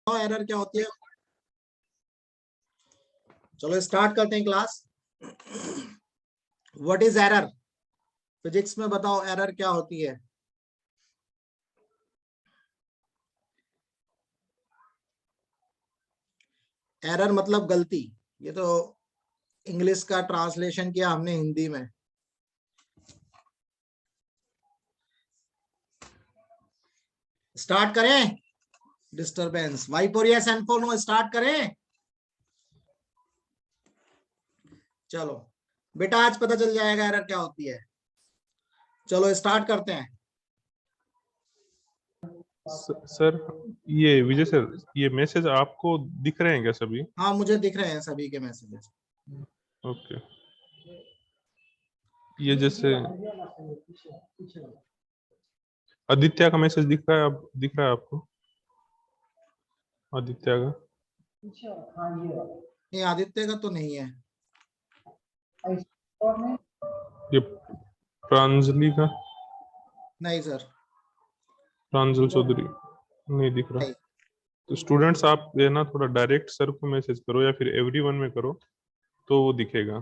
Error क्या होती है। चलो स्टार्ट करते हैं class. What is error? Physics में बताओ एरर क्या होती है। एरर मतलब गलती। ये तो इंग्लिश का ट्रांसलेशन किया हमने हिंदी में। स्टार्ट करें। Disturbance Y4 N4 know start करें। चलो बेटा आज पता चल जाएगा एरर क्या होती है। चलो स्टार्ट करते हैं। सर ये विजय सर, ये मैसेज आपको दिख रहे हैं क्या सभी? हाँ मुझे दिख रहे हैं सभी के मैसेजेस। ओके, ये जैसे आदित्य का मैसेज दिख रहा है, अब दिख रहा है आपको आदित्य का? नहीं आदित्य का तो नहीं है। ये प्रांजलि का? नहीं सर। प्रांजल चौधरी नहीं दिख रहा। नहीं। तो स्टूडेंट्स आप ये ना थोड़ा डायरेक्ट सर को मैसेज करो या फिर एवरीवन में करो तो वो दिखेगा।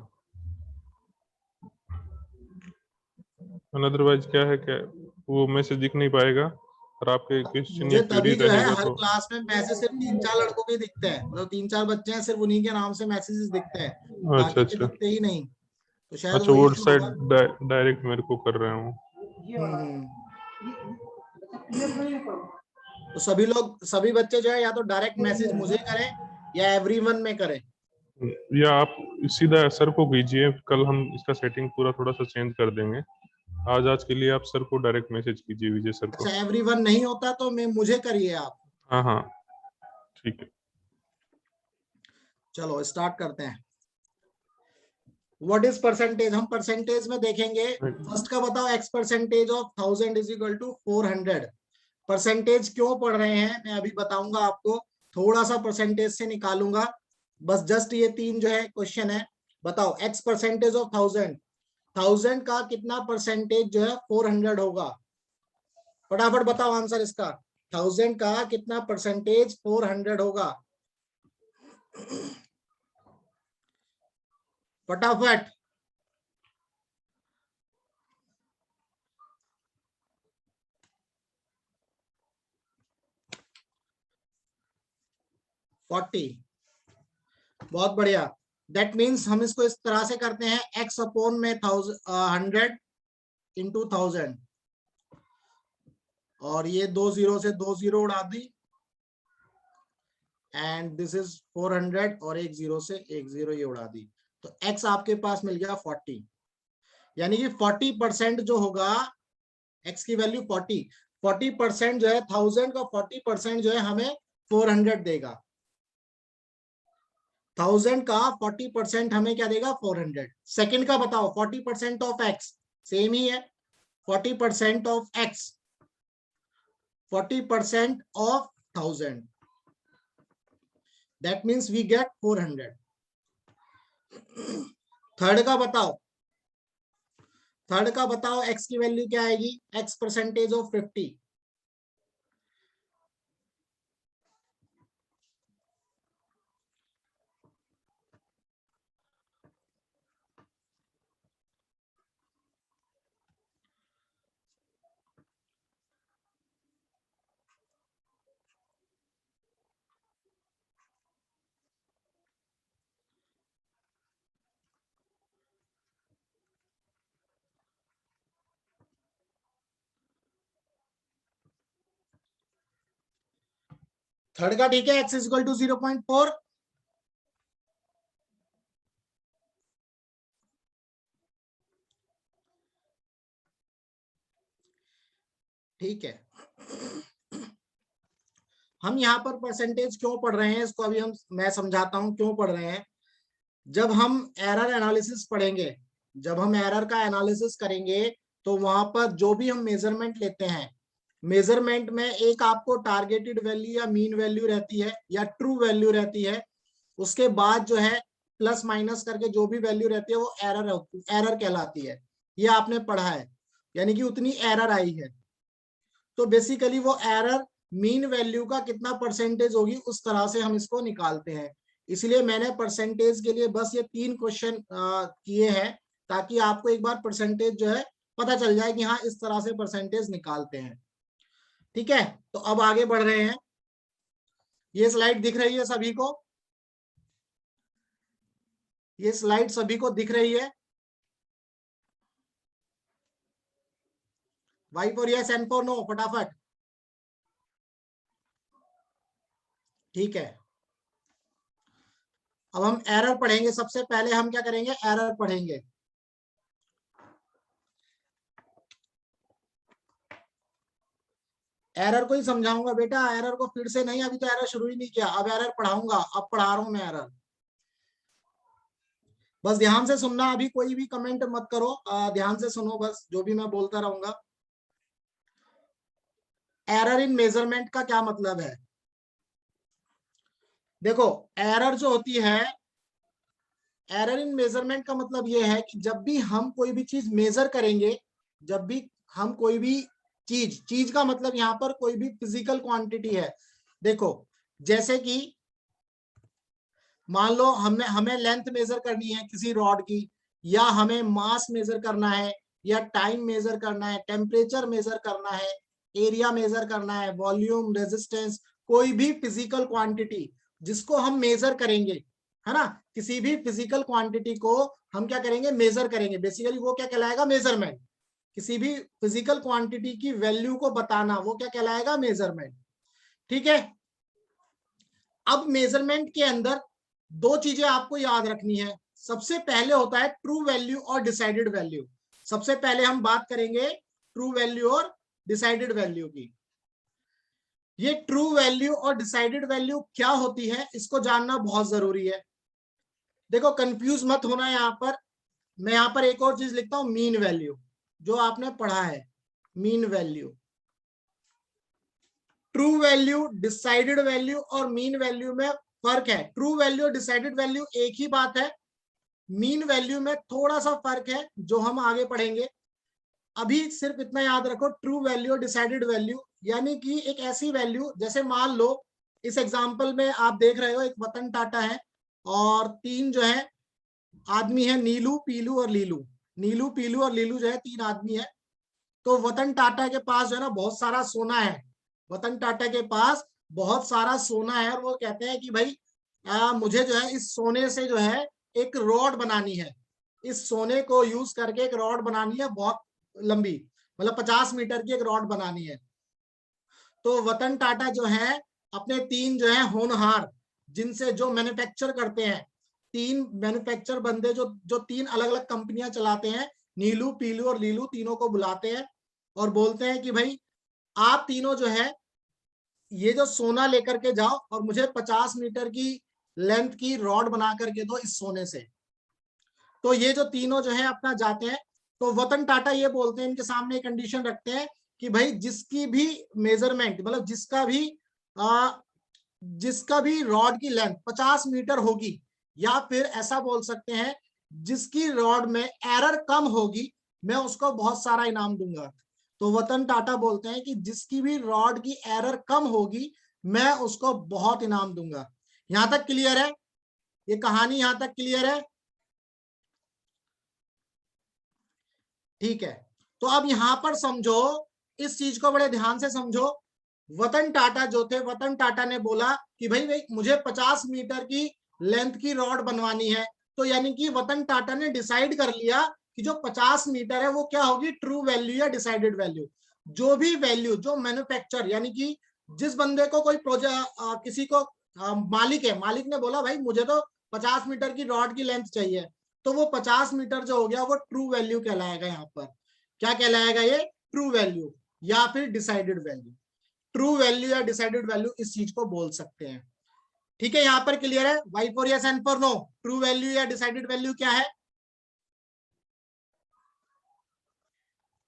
अदरवाइज क्या है, क्या वो मैसेज दिख नहीं पाएगा और आपके क्वेश्चन या मुझे क्वेरी तभी जो है रहेगा हर तो। क्लास में मैसेज सिर्फ 3-4 लड़कों के दिखते हैं, मतलब 3-4 बच्चे हैं सिर्फ उन्हीं के नाम से मैसेजेस दिखते हैं, अच्छा बाकी के अच्छा दिखते ही नहीं। तो शायद अच्छा, वो वो इशू साइड होगा। डायरेक्ट मेरे को कर रहे हूँ। तो सभी बच्चे जो है या तो डायरेक्ट मैसेज मुझे करें या एवरीवन में करें। या आप सीधा सर को कीजिए, कल हम इसका सेटिंग पूरा थोड़ा सा चेंज कर देंगे। आज के लिए आप सर को डायरेक्ट मैसेज कीजिए, विजय सर को। अच्छा एवरीवन नहीं होता तो मैं मुझे करिए आप। हाँ हाँ ठीक है। चलो स्टार्ट करते हैं। What is percentage? हम परसेंटेज में देखेंगे। फर्स्ट का बताओ x percentage of 1000 is equal to 400। Percentage क्यों पढ़ रहे हैं मैं अभी बताऊंगा आपको। थोड़ा सा परसेंटेज से निकालूंगा। बस जस्ट ये 3 जो है क्वेश्चन है। बताओ एक्स परसेंटेज ऑफ 1000, 1000 का कितना परसेंटेज जो है 400 होगा। फटाफट बताओ आंसर इसका। 1000 का कितना परसेंटेज 400 होगा। फटाफट। फोर्टी। बहुत बढ़िया। दैट मीन्स हम इसको इस तरह से करते हैं एक्स अपॉन में 100 इंटू 1000 और ये 2 जीरो से 2 जीरो उड़ा दी एंड दिस इज 400 और 1 जीरो से 1 जीरो ये उड़ा दी। तो एक्स आपके पास मिल गया 40। यानी कि 40% जो होगा एक्स की वैल्यू 40% जो है 1000 का 40% जो है हमें 400 देगा। 1000 का 40% हमें क्या देगा 400। सेकंड का बताओ 40% ऑफ एक्स सेम ही है। 40% of x 40% of 1000 that means we get 400। Third का बताओ। थर्ड का बताओ एक्स की वैल्यू क्या आएगी। X percentage of 50। थर्ड का ठीक है एक्स इज इक्वल टू 0.4। ठीक है। हम यहाँ पर परसेंटेज क्यों पढ़ रहे हैं इसको अभी मैं समझाता हूं क्यों पढ़ रहे हैं। जब हम एरर एनालिसिस पढ़ेंगे, जब हम एरर का एनालिसिस करेंगे तो वहां पर जो भी हम मेजरमेंट लेते हैं, मेजरमेंट में एक आपको टारगेटेड वैल्यू या मीन वैल्यू रहती है या ट्रू वैल्यू रहती है। उसके बाद जो है प्लस माइनस करके जो भी वैल्यू रहती है वो एरर कहलाती है। ये आपने पढ़ा है। यानी कि उतनी एरर आई है तो बेसिकली वो एरर मीन वैल्यू का कितना परसेंटेज होगी, उस तरह से हम इसको निकालते हैं। इसलिए मैंने परसेंटेज के लिए बस ये 3 क्वेश्चन किए हैं, ताकि आपको एक बार परसेंटेज जो है पता चल जाए कि हाँ इस तरह से परसेंटेज निकालते हैं। ठीक है, तो अब आगे बढ़ रहे हैं। ये स्लाइड दिख रही है सभी को? ये स्लाइड सभी को दिख रही है? Y for yes, N for no, फटाफट। ठीक है, अब हम एरर पढ़ेंगे। सबसे पहले हम क्या करेंगे, एरर पढ़ेंगे। एरर को ही समझाऊंगा बेटा, एरर को फिर से नहीं, अभी तो एरर शुरू ही नहीं किया, अब एरर पढ़ाऊंगा, अब पढ़ा रहा हूं मैं एरर। बस ध्यान से सुनना, अभी कोई भी कमेंट मत करो, ध्यान से सुनो बस, जो भी मैं बोलता रहूंगा। एरर इन मेजरमेंट का क्या मतलब है? देखो, एरर जो होती है, एरर इन मेजरमेंट का मतलब ये है कि जब भी हम कोई भी चीज मेजर करेंगे, जब भी हम कोई भी चीज का मतलब यहाँ पर कोई भी फिजिकल क्वांटिटी है। देखो, जैसे कि मान लो हमें लेंथ मेजर करनी है किसी रॉड की, या हमें मास मेजर करना है, या टाइम मेजर करना है, टेम्परेचर मेजर करना है, एरिया मेजर करना है, वॉल्यूम, रेजिस्टेंस, कोई भी फिजिकल क्वांटिटी जिसको हम मेजर करेंगे, है ना, किसी भी फिजिकल क्वांटिटी को हम क्या करेंगे, मेजर करेंगे। बेसिकली वो क्या कहलाएगा, मेजरमेंट। किसी भी फिजिकल क्वांटिटी की वैल्यू को बताना, वो क्या कहलाएगा, मेजरमेंट। ठीक है, अब मेजरमेंट के अंदर दो चीजें आपको याद रखनी है। सबसे पहले होता है ट्रू वैल्यू और डिसाइडेड वैल्यू। सबसे पहले हम बात करेंगे ट्रू वैल्यू और डिसाइडेड वैल्यू की। ये ट्रू वैल्यू और डिसाइडेड वैल्यू क्या होती है, इसको जानना बहुत जरूरी है। देखो, कंफ्यूज मत होना यहाँ पर। मैं यहाँ पर एक और चीज लिखता हूं, मीन वैल्यू, जो आपने पढ़ा है, mean value. True value, decided value और मीन वैल्यू में फर्क है। ट्रू वैल्यू और डिसाइडेड वैल्यू एक ही बात है, मीन वैल्यू में थोड़ा सा फर्क है जो हम आगे पढ़ेंगे। अभी सिर्फ इतना याद रखो, ट्रू वैल्यू और डिसाइडेड वैल्यू यानी कि एक ऐसी वैल्यू, जैसे मान लो इस एग्जांपल में आप देख रहे हो, एक वतन टाटा है और तीन जो है आदमी है, नीलू, पीलू और लीलू। नीलू, पीलू और लीलू जो है तीन आदमी है। तो वतन टाटा के पास जो है ना बहुत सारा सोना है, वतन टाटा के पास बहुत सारा सोना है, और वो कहते हैं कि भाई मुझे जो है इस सोने से जो है एक रॉड बनानी है, इस सोने को यूज करके एक रॉड बनानी है बहुत लंबी, मतलब 50 मीटर की एक रॉड बनानी है। तो वतन टाटा जो है अपने तीन जो है होनहार, जिनसे जो मैन्युफैक्चर करते हैं, तीन मैन्युफैक्चर बंदे जो जो तीन अलग अलग कंपनियां चलाते हैं, नीलू, पीलू और लीलू, तीनों को बुलाते हैं और बोलते हैं कि भाई आप तीनों जो है ये जो सोना लेकर के जाओ और मुझे 50 मीटर की लेंथ की रॉड बना करके दो इस सोने से। तो ये जो तीनों जो है अपना जाते हैं, तो वतन टाटा ये बोलते हैं, इनके सामने एक कंडीशन रखते हैं कि भाई जिसकी भी मेजरमेंट, मतलब जिसका भी रॉड की लेंथ 50 मीटर होगी, या फिर ऐसा बोल सकते हैं जिसकी रॉड में एरर कम होगी, मैं उसको बहुत सारा इनाम दूंगा। तो वतन टाटा बोलते हैं कि जिसकी भी रॉड की एरर कम होगी, मैं उसको बहुत इनाम दूंगा। यहां तक क्लियर है? ये कहानी यहां तक क्लियर है? ठीक है, तो अब यहां पर समझो, इस चीज को बड़े ध्यान से समझो। वतन टाटा जो थे, वतन टाटा ने बोला कि भाई मुझे 50 मीटर की लेंथ की रॉड बनवानी है। तो यानी कि वतन टाटा ने डिसाइड कर लिया कि जो 50 मीटर है वो क्या होगी, ट्रू वैल्यू या डिसाइडेड वैल्यू। जो भी वैल्यू जो मैन्युफैक्चर, यानी कि जिस बंदे को कोई प्रोजेक्ट, किसी को मालिक है, मालिक ने बोला भाई मुझे तो 50 मीटर की रॉड की लेंथ चाहिए, तो वो 50 मीटर जो हो गया वो ट्रू वैल्यू कहलाएगा। यहाँ पर क्या कहलाएगा, ये ट्रू वैल्यू या फिर डिसाइडेड वैल्यू। ट्रू वैल्यू या डिसाइडेड वैल्यू इस चीज को बोल सकते हैं। ठीक है, यहां पर क्लियर है? Y for yes, N for no, true value या डिसाइडेड वैल्यू क्या है?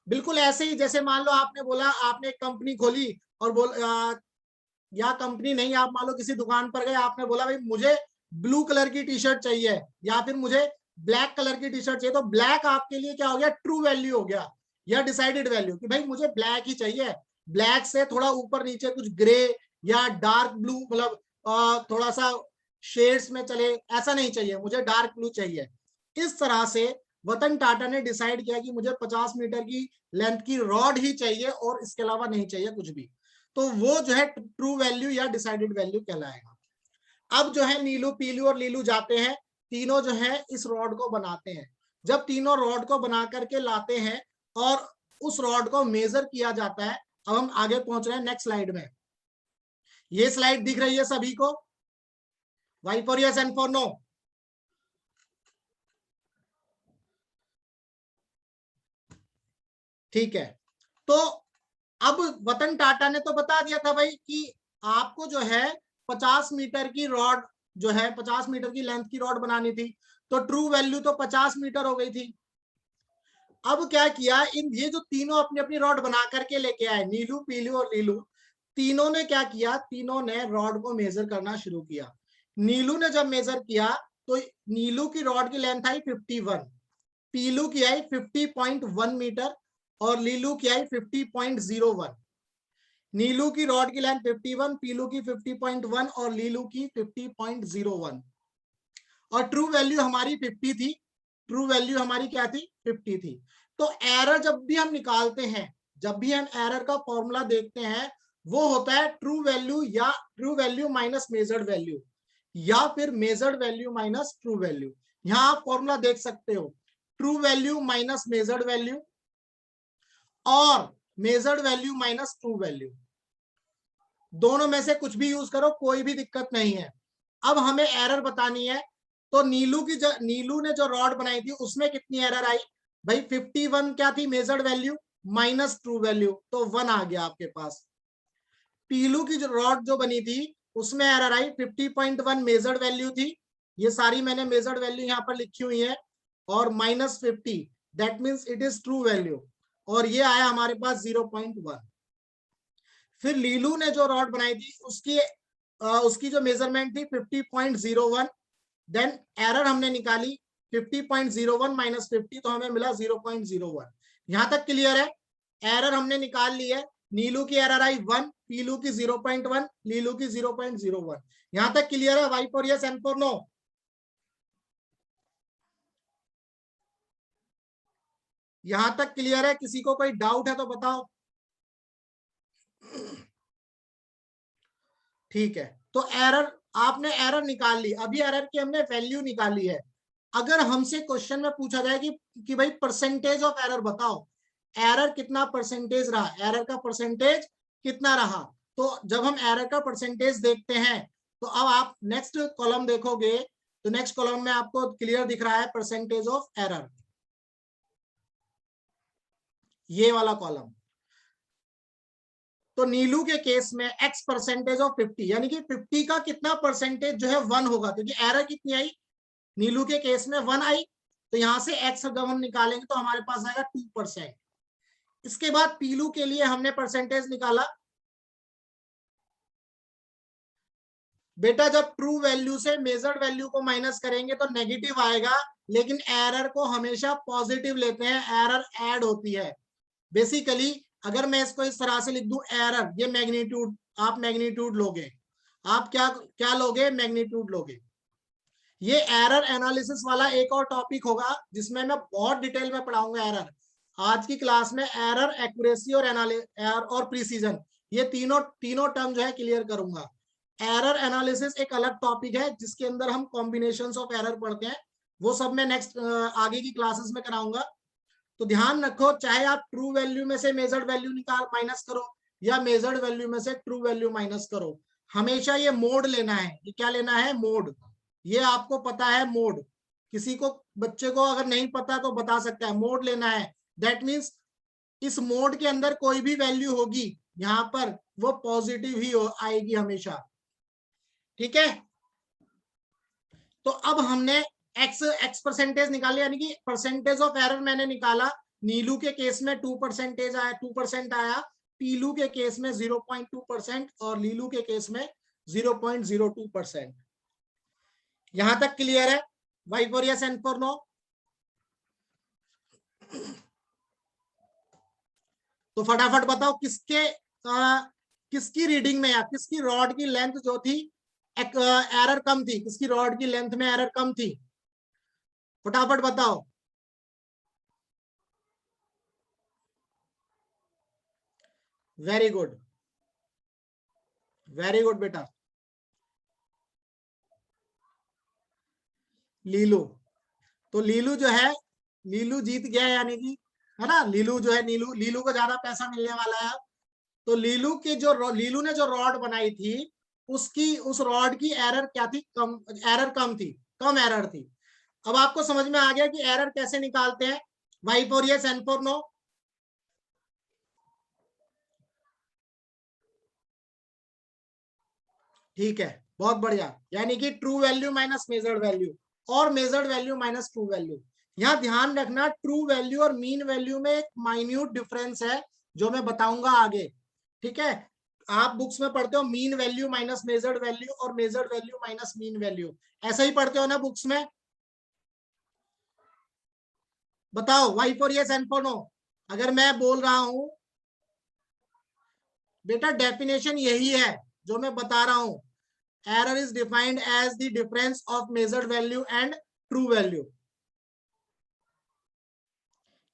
बिल्कुल ऐसे ही जैसे मान लो आपने बोला, आपने एक कंपनी खोली और या कंपनी नहीं, आप मान लो किसी दुकान पर गए, आपने बोला भाई मुझे ब्लू कलर की टी शर्ट चाहिए या फिर मुझे ब्लैक कलर की टी शर्ट चाहिए। तो ब्लैक आपके लिए क्या हो गया, ट्रू वैल्यू हो गया या डिसाइडेड वैल्यू, कि भाई मुझे ब्लैक ही चाहिए, ब्लैक से थोड़ा ऊपर नीचे कुछ ग्रे या डार्क ब्लू, मतलब थोड़ा सा शेड्स में चले, ऐसा नहीं चाहिए, मुझे डार्क ब्लू चाहिए। इस तरह से वतन टाटा ने डिसाइड किया कि मुझे 50 मीटर की लेंथ की रॉड ही चाहिए और इसके अलावा नहीं चाहिए कुछ भी। तो वो जो है ट्रू वैल्यू या डिसाइडेड वैल्यू कहलाएगा। अब जो है नीलू, पीलू और लीलू जाते हैं, तीनों जो है इस रॉड को बनाते हैं। जब तीनों रॉड को बना करके लाते हैं और उस रॉड को मेजर किया जाता है। अब हम आगे पहुंच रहे हैं नेक्स्ट स्लाइड में। ये स्लाइड दिख रही है सभी को? Y for yes and for no? ठीक है। तो अब वतन टाटा ने तो बता दिया था भाई कि आपको जो है 50 मीटर की रॉड, जो है 50 मीटर की लेंथ की रॉड बनानी थी, तो ट्रू वैल्यू तो 50 मीटर हो गई थी। अब क्या किया, इन ये जो तीनों अपनी अपनी रॉड बना करके लेके आए, नीलू, पीलू और लीलू, तीनों ने क्या किया, तीनों ने रॉड को मेजर करना शुरू किया। नीलू ने जब मेजर किया तो नीलू की रॉड की लेंथ आई 51, पीलू की आई 50.1 मीटर और लीलू की आई 50.01। नीलू की रॉड की लेंथ 51, पीलू की 50.1 और लीलू की 50.01। और ट्रू वैल्यू हमारी 50 थी। ट्रू वैल्यू हमारी क्या थी? 50 थी। तो एरर जब भी हम निकालते हैं, जब भी हम एरर का फॉर्मूला देखते हैं, वो होता है ट्रू वैल्यू या true value minus measured value, या फिर measured value minus true value. यहां आप फॉर्मूला देख सकते हो, true value minus measured value और measured value minus true value. दोनों में से कुछ भी यूज करो, कोई भी दिक्कत नहीं है। अब हमें एरर बतानी है। तो नीलू ने जो रॉड बनाई थी उसमें कितनी एरर आई भाई? 51 क्या थी measured value minus true value, तो 1 आ गया आपके पास। पीलू की जो रॉड जो बनी थी उसमें एरर आई 50.1 मेजर्ड वैल्यू थी, ये सारी मैंने मेजर्ड वैल्यू यहां पर लिखी हुई है, और minus 50, that means it is true value, और ये आया हमारे पास 0.1। फिर लीलू ने जो रॉड बनाई थी उसकी जो मेजरमेंट थी 50.01, देन एरर हमने निकाली 50.01 माइनस 50, तो हमें मिला 0.01। यहां तक क्लियर है? एरर हमने निकाल ली है। नीलू की एरर आई 1, पीलू की 0.1, लीलू की 0.01। यहां तक क्लियर है? Y for yes and for no? यहां तक क्लियर है? किसी को कोई डाउट है तो बताओ। ठीक है, तो एरर, आपने एरर निकाल ली, अभी एरर की हमने वैल्यू निकाली है। अगर हमसे क्वेश्चन में पूछा जाए कि भाई परसेंटेज ऑफ एरर बताओ, एरर कितना परसेंटेज रहा, एरर का परसेंटेज कितना रहा, तो जब हम एरर का परसेंटेज देखते हैं, तो अब आप नेक्स्ट कॉलम देखोगे, तो नेक्स्ट कॉलम में आपको क्लियर दिख रहा है परसेंटेज ऑफ एरर, ये वाला कॉलम। तो नीलू के केस में x परसेंटेज ऑफ 50, यानी कि 50 का कितना परसेंटेज जो है 1 होगा, क्योंकि एरर कितनी आई, नीलू के केस में 1 आई, तो यहां से x जब हम निकालेंगे तो हमारे पास आएगा 2%। इसके बाद पीलू के लिए हमने परसेंटेज निकाला। बेटा जब ट्रू वैल्यू से मेजर्ड वैल्यू को माइनस करेंगे तो नेगेटिव आएगा, लेकिन एरर को हमेशा पॉजिटिव लेते हैं, एरर ऐड होती है। बेसिकली अगर मैं इसको इस तरह से लिख दूं, एरर, ये मैग्नीट्यूड, आप मैग्नीट्यूड लोगे, आप क्या क्या लोगे? मैग्नीट्यूड लोगे। ये एरर एनालिसिस वाला एक और टॉपिक होगा जिसमें मैं बहुत डिटेल में पढ़ाऊंगा एरर। आज की क्लास में एरर, एक्यूरेसी और प्रिसीजन, ये तीनों टर्म जो है क्लियर करूंगा। एरर एनालिसिस एक अलग टॉपिक है जिसके अंदर हम कॉम्बिनेशंस ऑफ एरर पढ़ते हैं, वो सब मैं नेक्स्ट आगे की क्लासेस में कराऊंगा। तो ध्यान रखो, चाहे आप ट्रू वैल्यू में से मेजर्ड वैल्यू निकाल माइनस करो या मेजर्ड वैल्यू में से ट्रू वैल्यू माइनस करो, हमेशा ये मोड लेना है। ये क्या लेना है? मोड। ये आपको पता है मोड, किसी को, बच्चे को अगर नहीं पता तो बता सकता है, मोड लेना है। दैट मीन्स इस मोड के अंदर कोई भी वैल्यू होगी यहां पर, वो पॉजिटिव ही आएगी हमेशा। ठीक है, तो अब हमने एक्स परसेंटेज निकाले, यानी कि परसेंटेज ऑफ एरर मैंने निकाला। नीलू के केस में 2% आया, 2% आया, पीलू के केस में 0.2% और लीलू के केस में 0.02%। यहां तक क्लियर है? Y for yes and for no? तो फटाफट बताओ किसके किसकी रीडिंग में या किसकी रॉड की लेंथ जो थी एरर कम थी, किसकी रॉड की लेंथ में एरर कम थी, फटाफट बताओ। वेरी गुड, वेरी गुड बेटा, लीलू। तो लीलू जो है, लीलू जीत गया यानी कि, है ना, लीलू जो है, लीलू लीलू को ज्यादा पैसा मिलने वाला है। तो लीलू की जो लीलू ने जो रॉड बनाई थी, उसकी उस रॉड की एरर क्या थी, कम एरर कम थी, कम एरर थी। अब आपको समझ में आ गया कि एरर कैसे निकालते हैं, Y for yes N for no. ठीक है, बहुत बढ़िया, यानी कि true value minus measured value और measured value minus true value. यहां ध्यान रखना, ट्रू वैल्यू और मीन वैल्यू में एक माइन्यूट डिफरेंस है जो मैं बताऊंगा आगे। ठीक है, आप बुक्स में पढ़ते हो mean value minus measured value और measured value minus mean value, ऐसा ही पढ़ते हो ना बुक्स में। बताओ Y for yes N for no. अगर मैं बोल रहा हूं बेटा डेफिनेशन यही है जो मैं बता रहा हूं, error is defined as the difference of measured value and true value।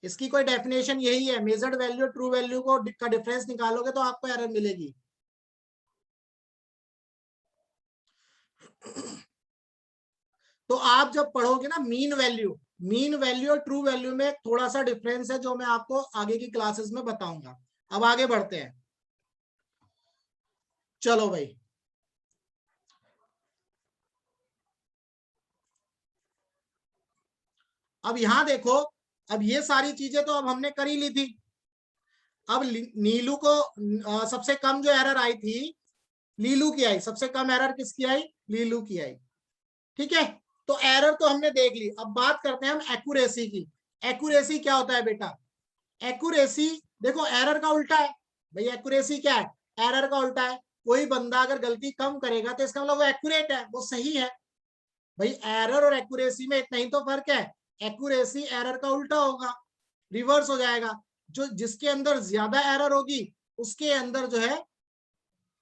इसकी कोई डेफिनेशन यही है, मेजर्ड वैल्यू ट्रू वैल्यू को का डिफरेंस निकालोगे तो आपको एरर मिलेगी। तो आप जब पढ़ोगे ना मीन वैल्यू और ट्रू वैल्यू में थोड़ा सा डिफरेंस है जो मैं आपको आगे की क्लासेस में बताऊंगा। अब आगे बढ़ते हैं, चलो भाई। अब यहां देखो, अब ये सारी चीजें तो अब हमने कर ही ली थी। अब नीलू को सबसे कम जो एरर आई थी लीलू की आई, सबसे कम एरर किसकी आई, लीलू की आई। ठीक है, तो एरर तो हमने देख ली। अब बात करते हैं हम एक्यूरेसी की। एक्यूरेसी क्या होता है बेटा, एक्यूरेसी देखो एरर का उल्टा है भाई। एक्यूरेसी क्या है, एरर का उल्टा है। कोई बंदा अगर गलती कम करेगा तो इसका मतलब वो एक्यूरेट है, वो सही है भाई। एरर और एक्यूरेसी में इतना ही तो फर्क है, एक्यूरेसी एरर का उल्टा होगा, रिवर्स हो जाएगा। जो जिसके अंदर ज्यादा एरर होगी उसके अंदर जो है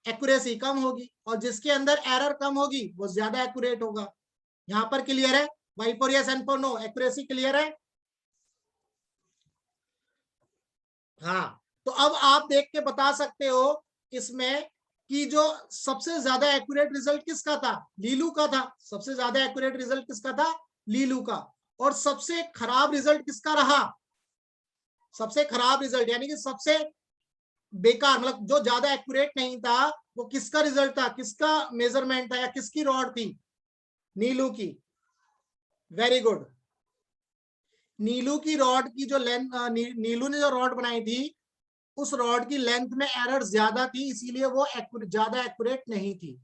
एक्यूरेसी कम होगी, और जिसके अंदर एरर कम होगी वो ज्यादा एक्यूरेट होगा। यहां पर क्लियर है, Y for yes N for no, accuracy clear है। हाँ, तो अब आप देख के बता सकते हो इसमें कि जो सबसे ज्यादा एक्यूरेट रिजल्ट किसका था, लीलू का था। सबसे ज्यादा एक्यूरेट रिजल्ट किसका था, लीलू का। और सबसे खराब रिजल्ट किसका रहा, सबसे खराब रिजल्ट यानी कि सबसे बेकार, मतलब जो ज्यादा एक्यूरेट नहीं था, वो किसका रिजल्ट था, किसका मेजरमेंट था या किसकी रॉड थी, नीलू की। वेरी गुड, नीलू की रॉड की जो लेंथ, नीलू ने जो रॉड बनाई थी उस रॉड की लेंथ में एरर ज्यादा थी, इसीलिए वो ज्यादा एक्यूरेट नहीं थी।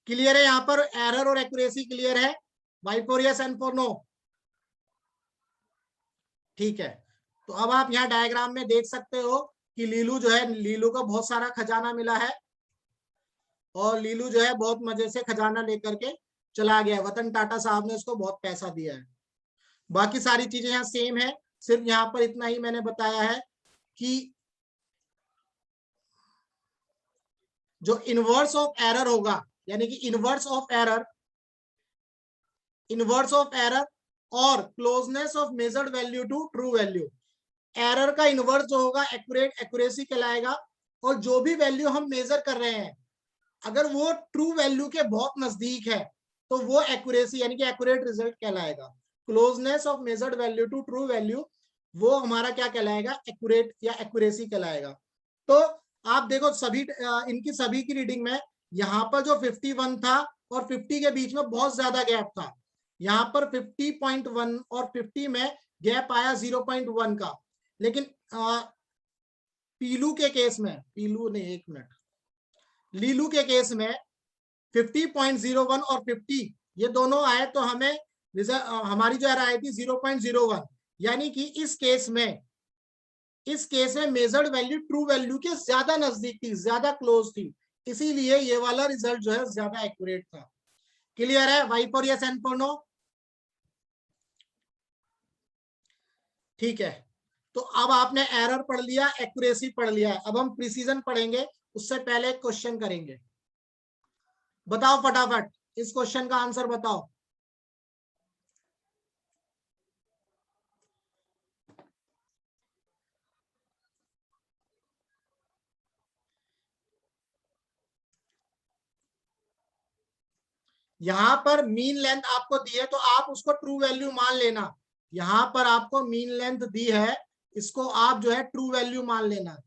क्लियर है, यहां पर एरर और एक्यूरेसी क्लियर है, Y for yes and for no. ठीक है, तो अब आप यहाँ डायग्राम में देख सकते हो कि लीलू जो है, लीलू को बहुत सारा खजाना मिला है और लीलू जो है बहुत मजे से खजाना लेकर के चला गया। वतन टाटा साहब ने उसको बहुत पैसा दिया है। बाकी सारी चीजें यहाँ सेम है, सिर्फ यहाँ पर इतना ही मैंने बताया है कि जो इनवर्स ऑफ एरर होगा, यानी कि इनवर्स ऑफ एरर और closeness of measured value to true value. Error का इनवर्स जो होगा एक्यूरेसी कहलाएगा, और जो भी वैल्यू हम मेजर कर रहे हैं अगर वो ट्रू वैल्यू के बहुत नजदीक है तो वो एक्यूरेसी यानी कि एक्यूरेट रिजल्ट कहलाएगा। Closeness of measured value to true value वो हमारा क्या कहलाएगा, एक्यूरेट या एक्यूरेसी कहलाएगा। तो आप देखो सभी इनकी सभी की रीडिंग में यहाँ पर जो 51 था और 50 के बीच में बहुत ज्यादा गैप था। यहाँ पर 50.1 और 50 में गैप आया 0.1 का। लेकिन पीलू के केस में, पीलू ने, एक मिनट, लीलू के केस में 50.01 और 50 ये दोनों आए तो हमें हमारी जो एरर आई थी 0.01, यानी कि इस केस में मेजर्ड वैल्यू ट्रू वैल्यू के ज्यादा नजदीक थी, ज्यादा क्लोज थी, इसीलिए ये वाला रिजल्ट जो है ज्यादा एक्यूरेट था। क्लियर है, Y for yes and for no. ठीक है, तो अब आपने एरर पढ़ लिया, एक्यूरेसी पढ़ लिया, अब हम प्रिसीजन पढ़ेंगे। उससे पहले एक क्वेश्चन करेंगे। बताओ फटाफट इस क्वेश्चन का आंसर बताओ। यहां पर मीन लेंथ आपको दी है तो आप उसको ट्रू वैल्यू मान लेना। यहां पर आपको मीन लेंथ दी है, इसको आप जो है ट्रू वैल्यू मान लेना।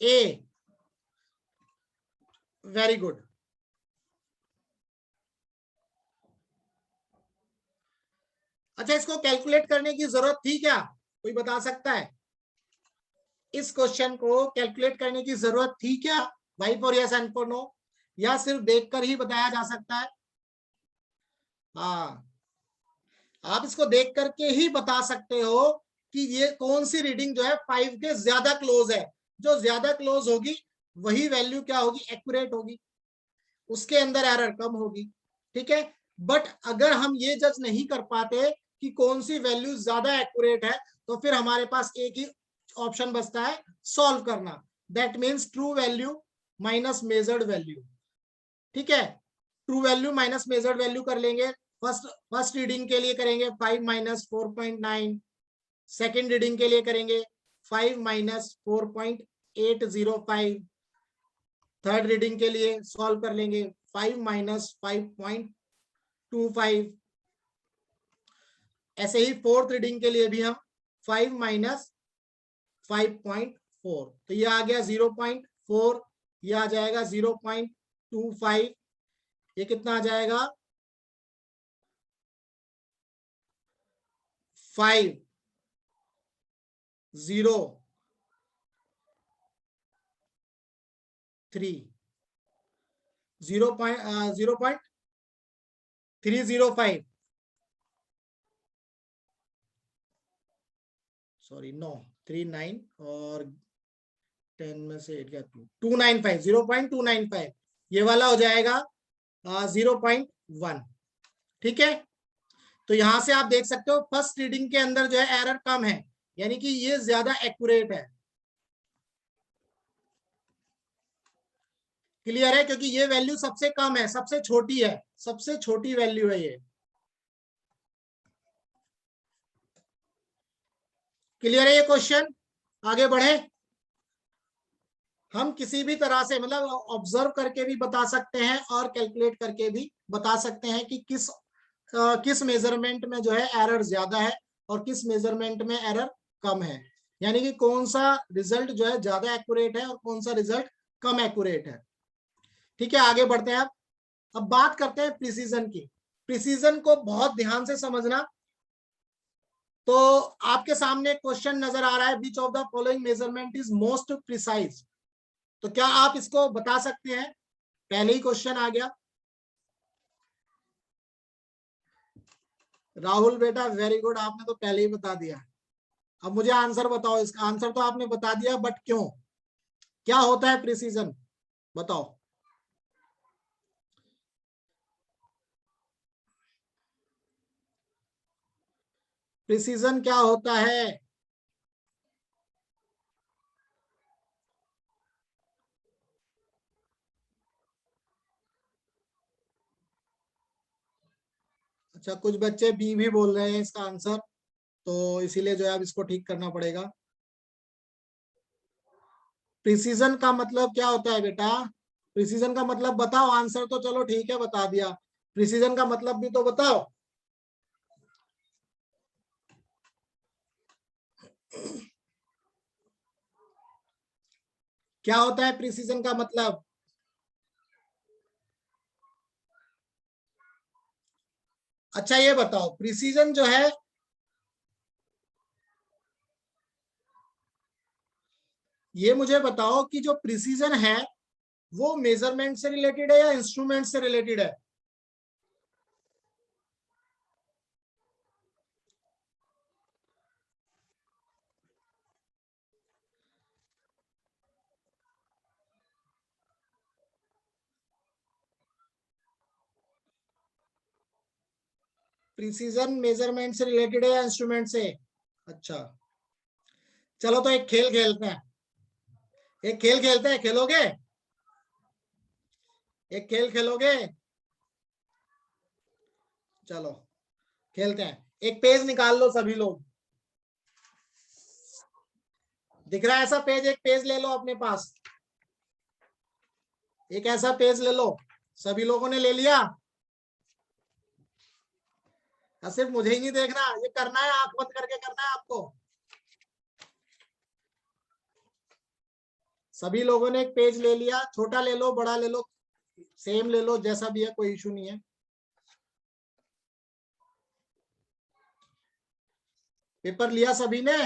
ए, वेरी गुड। अच्छा, इसको कैलकुलेट करने की जरूरत थी क्या? कोई बता सकता है? इस क्वेश्चन को कैलकुलेट करने की जरूरत थी क्या? Y for yes and for no, या सिर्फ देखकर ही बताया जा सकता है? हाँ, आप इसको देख करके ही बता सकते हो कि ये कौन सी रीडिंग जो है 5 के ज्यादा क्लोज है। जो ज्यादा क्लोज होगी वही वैल्यू क्या होगी, एक्यूरेट होगी, उसके अंदर एरर कम होगी। ठीक है, बट अगर हम ये जज नहीं कर पाते कि कौन सी वैल्यू ज्यादा एक्यूरेट है, तो फिर हमारे पास एक ही ऑप्शन बचता है, सॉल्व करना। That means true value minus measured value. ठीक है, true value minus measured value कर लेंगे। फर्स्ट रीडिंग के लिए करेंगे 5 माइनस 4.9, सेकेंड रीडिंग के लिए करेंगे 5 माइनस 4.805, थर्ड रीडिंग के लिए सॉल्व कर लेंगे 5 माइनस 5.25। ऐसे ही फोर्थ रीडिंग के लिए भी हम 5 माइनस 5.4, तो ये आ गया 0.4, ये आ जाएगा 0.25, ये कितना आ जाएगा 5 0 3 0.305, सॉरी नो 39 और 10 में से 8 गया 295, 0.295, ये वाला हो जाएगा 0.1। ठीक है, तो यहां से आप देख सकते हो फर्स्ट रीडिंग के अंदर जो है एरर कम है, यानी कि ये ज्यादा एक्यूरेट है। क्लियर है, क्योंकि ये वैल्यू सबसे कम है, सबसे छोटी है, सबसे छोटी वैल्यू है ये। क्लियर है ये क्वेश्चन? आगे बढ़े। हम किसी भी तरह से मतलब ऑब्जर्व करके भी बता सकते हैं और कैलकुलेट करके भी बता सकते हैं कि किस मेजरमेंट में जो है एरर ज्यादा है और किस मेजरमेंट में एरर कम है, यानी कि कौन सा रिजल्ट जो है ज्यादा एक्यूरेट है और कौन सा रिजल्ट कम एक्यूरेट है। ठीक है, आगे बढ़ते हैं। अब बात करते हैं प्रिसीजन की। प्रिसीजन को बहुत ध्यान से समझना। तो आपके सामने क्वेश्चन नजर आ रहा है, which of the following measurement is most precise. तो क्या आप इसको बता सकते हैं? पहले ही क्वेश्चन आ गया। राहुल बेटा वेरी गुड, आपने तो पहले ही बता दिया। अब मुझे आंसर बताओ, इसका आंसर तो आपने बता दिया, बट क्यों, क्या होता है प्रिसीजन, बताओ। प्रिसीजन क्या होता है? अच्छा, कुछ बच्चे बी भी बोल रहे हैं इसका आंसर, तो इसीलिए जो है अब इसको ठीक करना पड़ेगा। प्रिसीजन का मतलब क्या होता है बेटा? प्रिसीजन का मतलब बताओ, आंसर तो चलो ठीक है बता दिया, प्रिसीजन का मतलब भी तो बताओ। क्या होता है प्रिसीजन का मतलब? अच्छा ये बताओ, प्रिसीजन जो है, ये मुझे बताओ कि जो प्रिसीजन है वो मेजरमेंट से रिलेटेड है या इंस्ट्रूमेंट से रिलेटेड है? प्रिसीजन मेजरमेंट से रिलेटेड है या इंस्ट्रूमेंट से? अच्छा, चलो तो एक खेल खेलते हैं, एक खेल खेलते हैं, खेलोगे? एक खेल खेलोगे? चलो खेलते हैं। एक पेज निकाल लो सभी लोग, दिख रहा है ऐसा पेज? एक पेज ले लो अपने पास, एक ऐसा पेज ले लो। सभी लोगों ने ले लिया? सिर्फ मुझे ही नहीं देखना, ये करना है, आंख बंद करके करना है आपको। सभी लोगों ने एक पेज ले लिया, छोटा ले लो बड़ा ले लो, सेम ले लो, जैसा भी है, कोई इशू नहीं है। पेपर लिया सभी ने?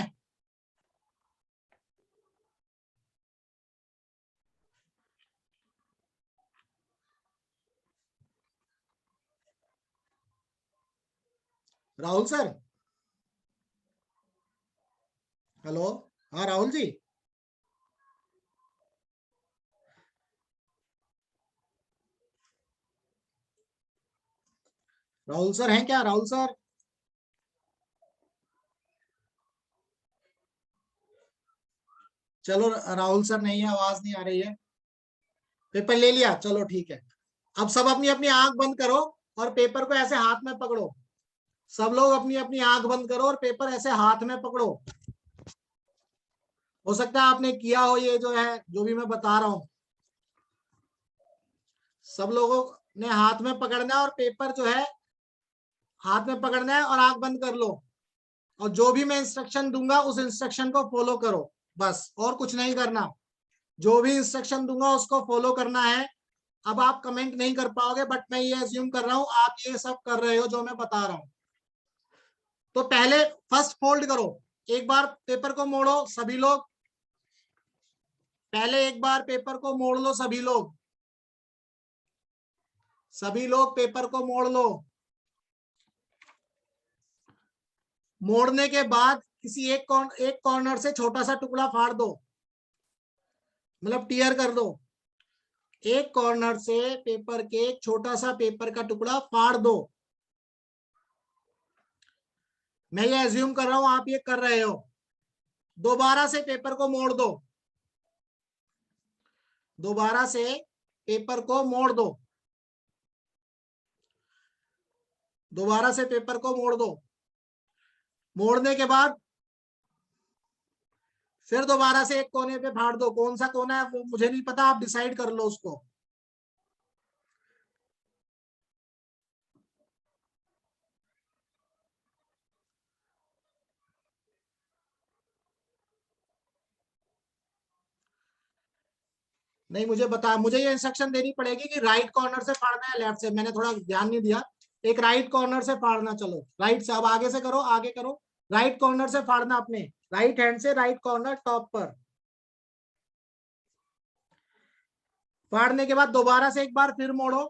राहुल सर, हेलो, हाँ राहुल जी, राहुल सर हैं क्या? राहुल सर, चलो राहुल सर नहीं है, आवाज नहीं आ रही है। पेपर ले लिया, चलो ठीक है। अब सब अपनी अपनी आंख बंद करो और पेपर को ऐसे हाथ में पकड़ो। सब लोग अपनी अपनी आंख बंद करो और पेपर ऐसे हाथ में पकड़ो। हो सकता है आपने किया हो ये जो है, जो भी मैं बता रहा हूं। सब लोगों ने हाथ में पकड़ना है और पेपर जो है हाथ में पकड़ना है और आंख बंद कर लो, और जो भी मैं इंस्ट्रक्शन दूंगा उस इंस्ट्रक्शन को फॉलो करो, बस, और कुछ नहीं करना। जो भी इंस्ट्रक्शन दूंगा उसको फॉलो करना है। अब आप कमेंट नहीं कर पाओगे, बट मैं ये अज्यूम कर रहा हूं आप ये सब कर रहे हो जो मैं बता रहा हूं। तो पहले फर्स्ट फोल्ड करो, एक बार पेपर को मोड़ो सभी लोग, पहले एक बार पेपर को मोड़ लो सभी लोग, सभी लोग पेपर को मोड़ लो। मोड़ने के बाद किसी एक कॉर्नर से छोटा सा टुकड़ा फाड़ दो, मतलब टीयर कर दो। एक कॉर्नर से पेपर के छोटा सा पेपर का टुकड़ा फाड़ दो। मैं ये एज्यूम कर रहा हूं आप ये कर रहे हो। दोबारा से पेपर को मोड़ दो, दोबारा से पेपर को मोड़ दो, दोबारा से पेपर को मोड़ दो। मोड़ने के बाद फिर दोबारा से एक कोने पे फाड़ दो। कौन सा कोना है वो मुझे नहीं पता, आप डिसाइड कर लो उसको। नहीं, मुझे बता, मुझे ये इंस्ट्रक्शन देनी पड़ेगी कि राइट कॉर्नर से फाड़ना है लेफ्ट से, मैंने थोड़ा ध्यान नहीं दिया। एक राइट कॉर्नर से फाड़ना, चलो राइट से, अब आगे से करो, आगे करो। राइट कॉर्नर से फाड़ना, अपने राइट हैंड से राइट कॉर्नर टॉप पर। फाड़ने के बाद दोबारा से एक बार फिर मोड़ो,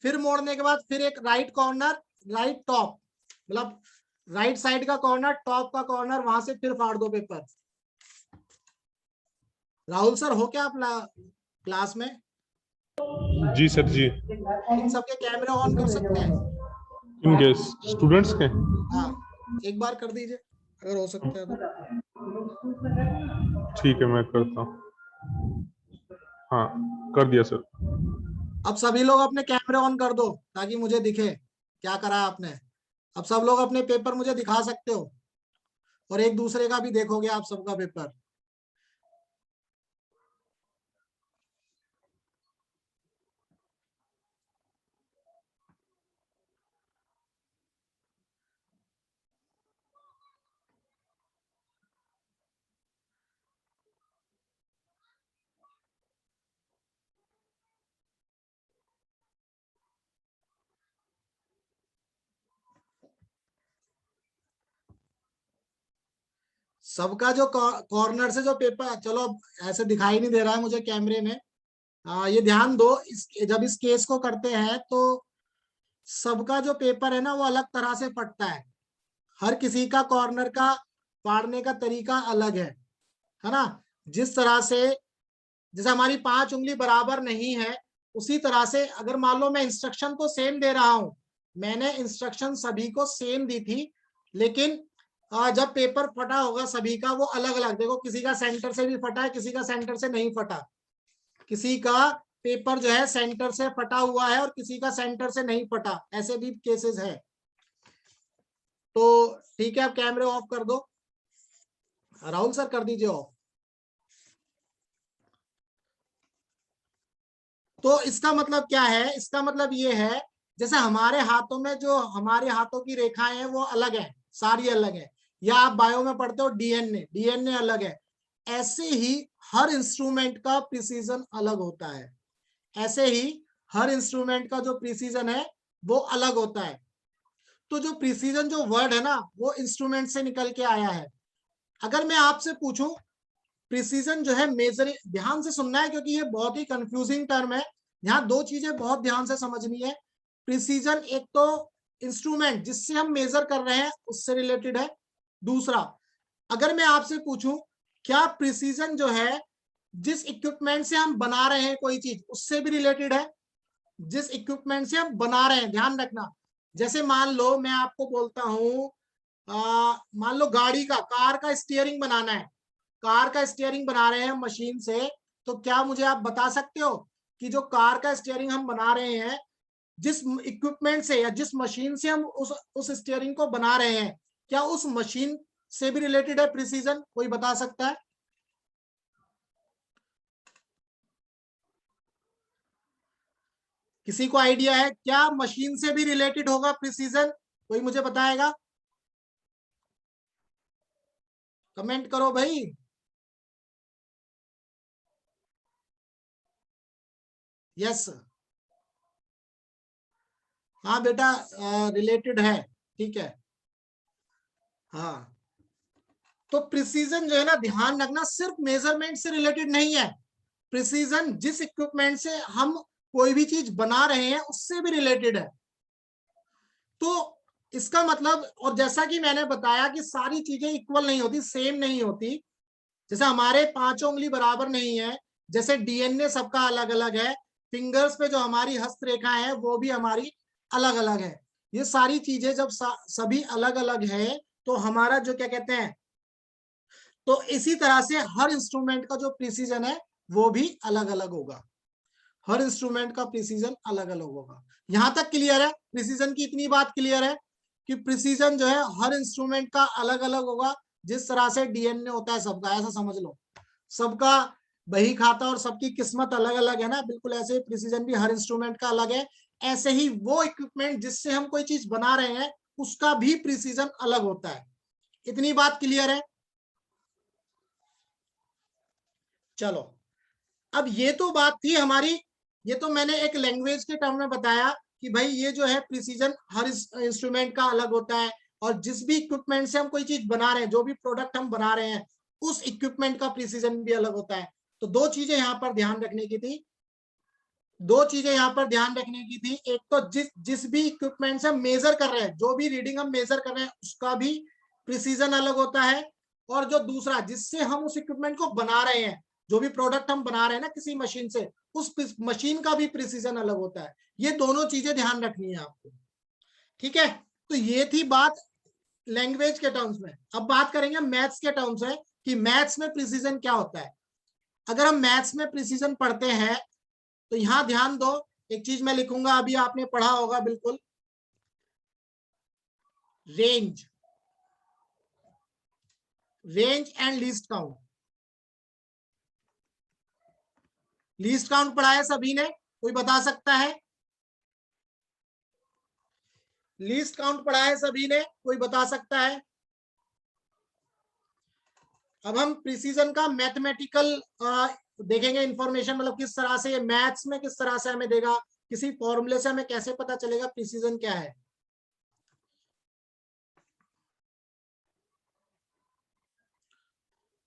फिर मोड़ने के बाद फिर एक राइट कॉर्नर, राइट टॉप, मतलब राइट साइड का कॉर्नर, टॉप का कॉर्नर, वहां से फिर फाड़ दो पेपर। राहुल सर हो क्या आप क्लास में? जी सर जी। इन सबके कैमरे ऑन कर सकते हैं? इनके स्टूडेंट्स के? हाँ, एक बार कर दीजिए अगर हो सकता है तो। ठीक है, मैं करता हूँ। हाँ, कर दिया सर। अब सभी लोग अपने कैमरे ऑन कर दो ताकि मुझे दिखे क्या करा आपने। अब सब लोग अपने पेपर मुझे दिखा सकते हो और एक दूसरे का भी देखोगे आप सबका पेपर। सबका जो कॉर्नर से जो पेपर, चलो अब ऐसे दिखाई नहीं दे रहा है मुझे कैमरे में। ये ध्यान दो, जब इस केस को करते हैं तो सबका जो पेपर है ना वो अलग तरह से फटता है। हर किसी का कॉर्नर का फाड़ने का तरीका अलग है ना? जिस तरह से, जैसे हमारी 5 उंगली बराबर नहीं है उसी तरह से अगर मान लो मैं इंस्ट्रक्शन तो सेम दे रहा हूं, मैंने इंस्ट्रक्शन सभी को सेम दी थी, लेकिन जब पेपर फटा होगा सभी का वो अलग अलग, देखो किसी का सेंटर से भी फटा है, किसी का सेंटर से नहीं फटा, किसी का पेपर जो है सेंटर से फटा हुआ है और किसी का सेंटर से नहीं फटा, ऐसे भी केसेस है। तो ठीक है, आप कैमरे ऑफ कर दो, राहुल सर कर दीजिए ऑफ। तो इसका मतलब क्या है, इसका मतलब ये है जैसे हमारे हाथों में जो हमारे हाथों की रेखाएं हैं वो अलग है, सारी अलग है, या आप बायो में पढ़ते हो डीएनए, डीएनए अलग है, ऐसे ही हर इंस्ट्रूमेंट का प्रिसीजन अलग होता है, ऐसे ही हर इंस्ट्रूमेंट का जो प्रिसीजन है वो अलग होता है। तो जो प्रिसीजन जो वर्ड है ना वो इंस्ट्रूमेंट से निकल के आया है। अगर मैं आपसे पूछूं प्रिसीजन जो है मेजरिंग, ध्यान से सुनना है क्योंकि ये बहुत ही कंफ्यूजिंग टर्म है, यहाँ दो चीजें बहुत ध्यान से समझनी है। प्रिसीजन एक तो इंस्ट्रूमेंट जिससे हम मेजर कर रहे हैं उससे रिलेटेड है, दूसरा अगर मैं आपसे पूछूं क्या प्रिसीजन जो है जिस इक्विपमेंट से हम बना रहे हैं कोई चीज उससे भी रिलेटेड है, जिस इक्विपमेंट से हम बना रहे हैं, ध्यान रखना। जैसे मान लो मैं आपको बोलता हूं मान लो गाड़ी का, कार का स्टीयरिंग बनाना है, कार का स्टीयरिंग बना रहे हैं मशीन से, तो क्या मुझे आप बता सकते हो कि जो कार का स्टीयरिंग हम बना रहे हैं जिस इक्विपमेंट से या जिस मशीन से हम उस स्टीयरिंग को बना रहे हैं, क्या उस मशीन से भी रिलेटेड है प्रिसीजन? कोई बता सकता है? किसी को आइडिया है क्या मशीन से भी रिलेटेड होगा प्रिसीजन? कोई मुझे बताएगा? कमेंट करो भाई। यस, हाँ बेटा, रिलेटेड है, ठीक है। हाँ, तो प्रिसीजन जो है ना, ध्यान रखना, सिर्फ मेजरमेंट से रिलेटेड नहीं है, प्रिसीजन जिस इक्विपमेंट से हम कोई भी चीज बना रहे हैं उससे भी रिलेटेड है। तो इसका मतलब, और जैसा कि मैंने बताया कि सारी चीजें इक्वल नहीं होती, सेम नहीं होती, जैसे हमारे पांचों उंगली बराबर नहीं है, जैसे डीएनए सबका अलग अलग है, फिंगर्स पे जो हमारी हस्तरेखाएं है वो भी हमारी अलग अलग है, ये सारी चीजें जब सभी अलग अलग है तो हमारा जो क्या कहते हैं, तो इसी तरह से हर इंस्ट्रूमेंट का जो प्रिसीजन है वो भी अलग अलग होगा, हर इंस्ट्रूमेंट का प्रिसीजन अलग अलग होगा। यहां तक क्लियर है? प्रिसीजन की इतनी बात क्लियर है कि प्रिसीजन जो है हर इंस्ट्रूमेंट का अलग अलग होगा, जिस तरह से डीएनए होता है सबका, ऐसा समझ लो, सबका बही खाता और सबकी किस्मत अलग अलग है ना, बिल्कुल ऐसे ही प्रिसीजन भी हर इंस्ट्रूमेंट का अलग है। ऐसे ही वो इक्विपमेंट जिससे हम कोई चीज बना रहे हैं उसका भी प्रिसीजन अलग होता है। इतनी बात क्लियर है? चलो, अब ये तो बात थी हमारी, ये तो मैंने एक लैंग्वेज के टर्म में बताया कि भाई ये जो है प्रिसीजन हर इंस्ट्रूमेंट का अलग होता है, और जिस भी इक्विपमेंट से हम कोई चीज बना रहे हैं, जो भी प्रोडक्ट हम बना रहे हैं उस इक्विपमेंट का प्रिसीजन भी अलग होता है। तो दो चीजें यहाँ पर ध्यान रखने की थी, दो चीजें यहाँ पर ध्यान रखने की थी, एक तो जिस जिस भी इक्विपमेंट से हम मेजर कर रहे हैं, जो भी रीडिंग हम मेजर कर रहे हैं उसका भी प्रिसीजन अलग होता है, और जो दूसरा जिससे हम उस इक्विपमेंट को बना रहे हैं, जो भी प्रोडक्ट हम बना रहे हैं ना किसी मशीन से, उस मशीन का भी प्रिसीजन अलग होता है। ये दोनों चीजें ध्यान रखनी है आपको, ठीक है? तो ये थी बात लैंग्वेज के टर्म्स में। अब बात करेंगे मैथ्स के टर्म्स में कि मैथ्स में प्रिसीजन क्या होता है। अगर हम मैथ्स में प्रिसीजन पढ़ते हैं तो यहां ध्यान दो, एक चीज मैं लिखूंगा, अभी आपने पढ़ा होगा बिल्कुल, range, range and least count. Least count पढ़ा है सभी ने? कोई बता सकता है? लीस्ट काउंट पढ़ा है सभी ने? कोई बता सकता है? अब हम प्रिसीजन का मैथमेटिकल देखेंगे इंफॉर्मेशन, मतलब किस तरह से ये मैथ्स में किस तरह से हमें देगा, किसी फॉर्मूले से हमें कैसे पता चलेगा प्रिसीजन क्या है।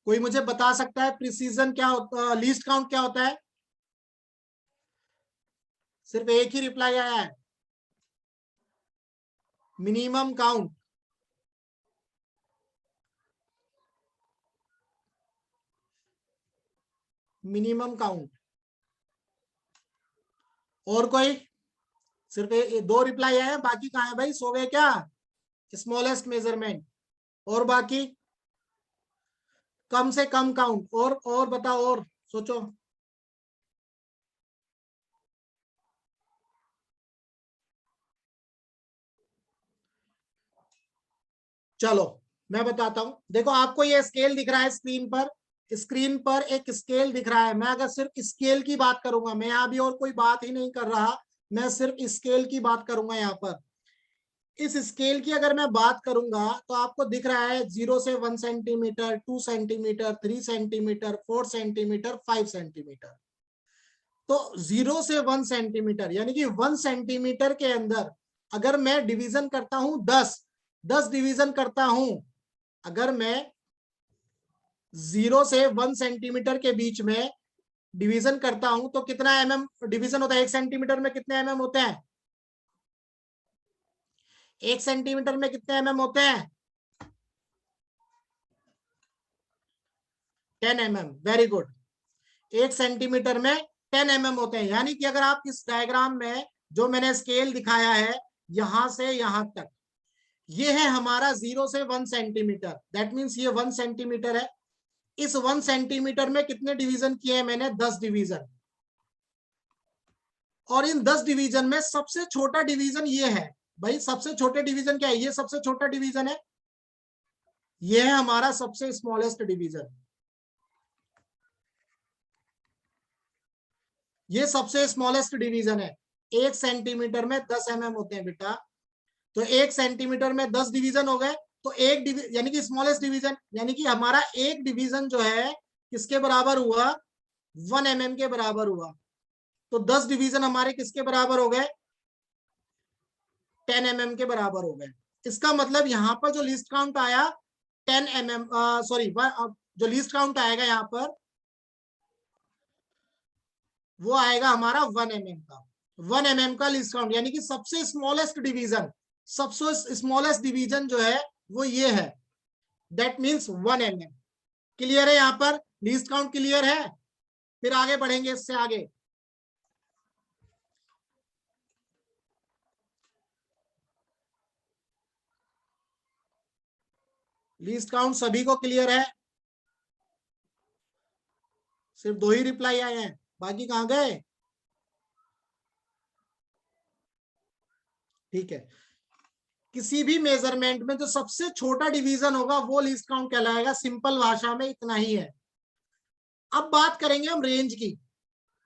कोई मुझे बता सकता है प्रिसीजन क्या होता, लीस्ट काउंट क्या होता है? सिर्फ एक ही रिप्लाई आया है, मिनिमम काउंट। मिनिमम काउंट, और कोई? सिर्फ दो रिप्लाई आए, बाकी कहाँ है भाई? सो गए क्या? Smallest measurement. और बाकी कम से कम काउंट। और बताओ, और सोचो। चलो मैं बताता हूं। देखो आपको ये स्केल दिख रहा है स्क्रीन पर। स्क्रीन पर एक स्केल दिख रहा है। मैं अगर सिर्फ स्केल की बात करूंगा, मैं यहाँ भी और कोई बात ही नहीं कर रहा, मैं सिर्फ स्केल की बात करूंगा। यहाँ पर इस स्केल की अगर मैं बात करूंगा तो आपको दिख रहा है 0 से 1 centimetre, 2 centimetre, 3 centimetre, 4 centimetre, 5 centimetre. तो 0 से 1 सेंटीमीटर यानी कि 1 सेंटीमीटर के अंदर अगर मैं डिवीजन करता हूं 10 डिवीजन करता हूं, अगर मैं 0 से 1 सेंटीमीटर के बीच में डिवीजन करता हूं तो कितना एमएम डिवीजन होता है? 1 सेंटीमीटर में कितने एमएम होते हैं? 1 सेंटीमीटर में कितने एमएम होते हैं? 10 एमएम। Very good. 1 सेंटीमीटर में 10 एमएम होते हैं। यानी कि अगर आप इस डायग्राम में जो मैंने स्केल दिखाया है यहां से यहां तक, ये है हमारा 0 से 1 सेंटीमीटर। दैट मीन्स ये 1 सेंटीमीटर है। इस 1 सेंटीमीटर में कितने डिवीजन किए हैं मैंने? 10 डिवीजन। और इन 10 डिवीजन में सबसे छोटा डिवीजन ये है। भाई सबसे छोटे डिवीजन क्या है? ये सबसे छोटा डिवीजन है। ये है हमारा सबसे स्मॉलेस्ट डिवीजन। ये सबसे स्मॉलेस्ट डिवीजन है। 1 सेंटीमीटर में 10 एमएम होते हैं बेटा। तो 1 सेंटीमीटर में 10 डिवीजन हो गए। तो एक यानी कि स्मॉलेस्ट डिवीजन, यानी कि हमारा एक डिवीजन जो है किसके बराबर हुआ? 1 एमएम के बराबर हुआ। तो 10 डिवीजन हमारे किसके बराबर हो गए? 10 एमएम के बराबर हो गए। इसका मतलब यहां पर जो लीस्ट काउंट आया 10 एमएम, सॉरी, जो लीस्ट काउंट आएगा यहां पर वो आएगा हमारा 1 एमएम का। 1 एमएम का लीस्ट काउंट, यानी कि सबसे स्मॉलेस्ट डिवीजन, सबसे स्मॉलेस्ट डिवीजन जो है वो ये है। That means 1 MM. क्लियर है? यहां पर लीस्ट काउंट क्लियर है। फिर आगे बढ़ेंगे इससे आगे। लीस्ट काउंट सभी को क्लियर है? सिर्फ 2 ही रिप्लाई आए हैं, बाकी कहां गए? ठीक है। किसी भी मेजरमेंट में जो सबसे छोटा डिवीजन होगा वो लीस्ट काउंट कहलाएगा। सिंपल भाषा में इतना ही है। अब बात करेंगे हम रेंज की।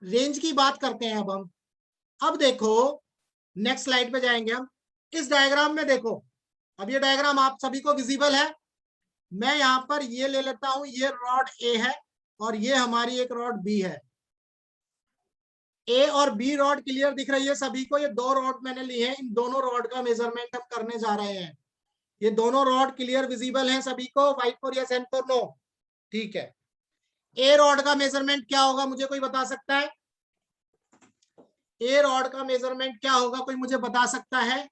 रेंज की बात करते हैं अब हम। अब देखो नेक्स्ट स्लाइड पे जाएंगे हम। इस डायग्राम में देखो, अब ये डायग्राम आप सभी को विजिबल है। मैं यहां पर ये ले लेता हूं, ये रॉड ए है और ये हमारी एक रॉड बी है। ए और बी रॉड क्लियर दिख रही है सभी को? ये 2 रॉड मैंने ली है, इन दोनों रॉड का मेजरमेंट हम करने जा रहे हैं। ये दोनों रॉड क्लियर विजिबल हैं सभी को? Y for yes, and for no? ठीक है। ए रॉड का मेजरमेंट क्या होगा, मुझे कोई बता सकता है? ए रॉड का मेजरमेंट क्या होगा, कोई मुझे बता सकता है?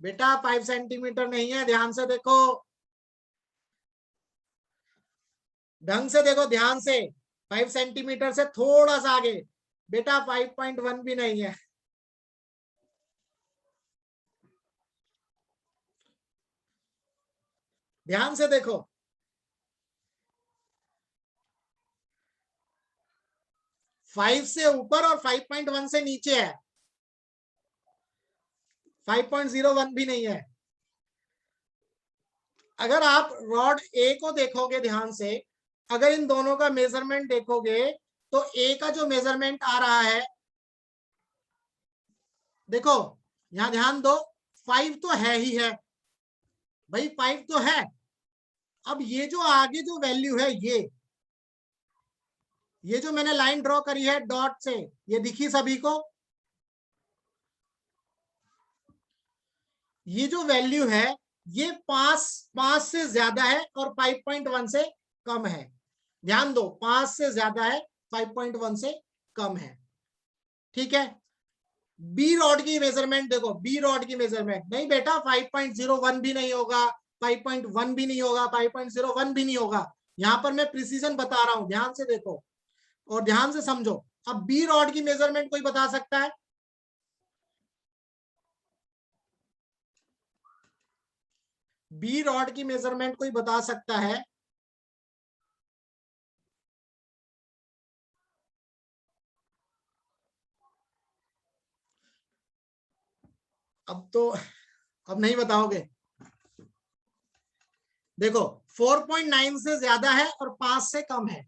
बेटा 5 सेंटीमीटर नहीं है, ध्यान से देखो, ढंग से देखो, ध्यान से। 5 सेंटीमीटर से थोड़ा सा आगे। बेटा 5.1 भी नहीं है। ध्यान से देखो। 5 से ऊपर और 5.1 से नीचे है। 5.01 भी नहीं है। अगर आप रॉड ए को देखोगे ध्यान से, अगर इन दोनों का मेजरमेंट देखोगे तो ए का जो मेजरमेंट आ रहा है, देखो यहां ध्यान दो, 5 तो है ही है भाई, 5 तो है। अब ये जो आगे जो वैल्यू है, ये जो मैंने लाइन ड्रॉ करी है डॉट से, ये दिखी सभी को? ये जो वैल्यू है ये 5 से ज्यादा है और 5.1 से कम है। ध्यान दो, 5 से ज्यादा है, 5.1 से कम है। ठीक है। बी रॉड की मेजरमेंट देखो, बी रॉड की मेजरमेंट, नहीं बेटा 5.01 भी नहीं होगा, 5.1 भी नहीं होगा, 5.01 भी नहीं होगा। यहां पर मैं प्रिसीजन बता रहा हूं, ध्यान से देखो और ध्यान से समझो। अब बी रॉड की मेजरमेंट कोई बता सकता है? बी रॉड की मेजरमेंट कोई बता सकता है? अब नहीं बताओगे? देखो 4.9 से ज्यादा है और 5 से कम है।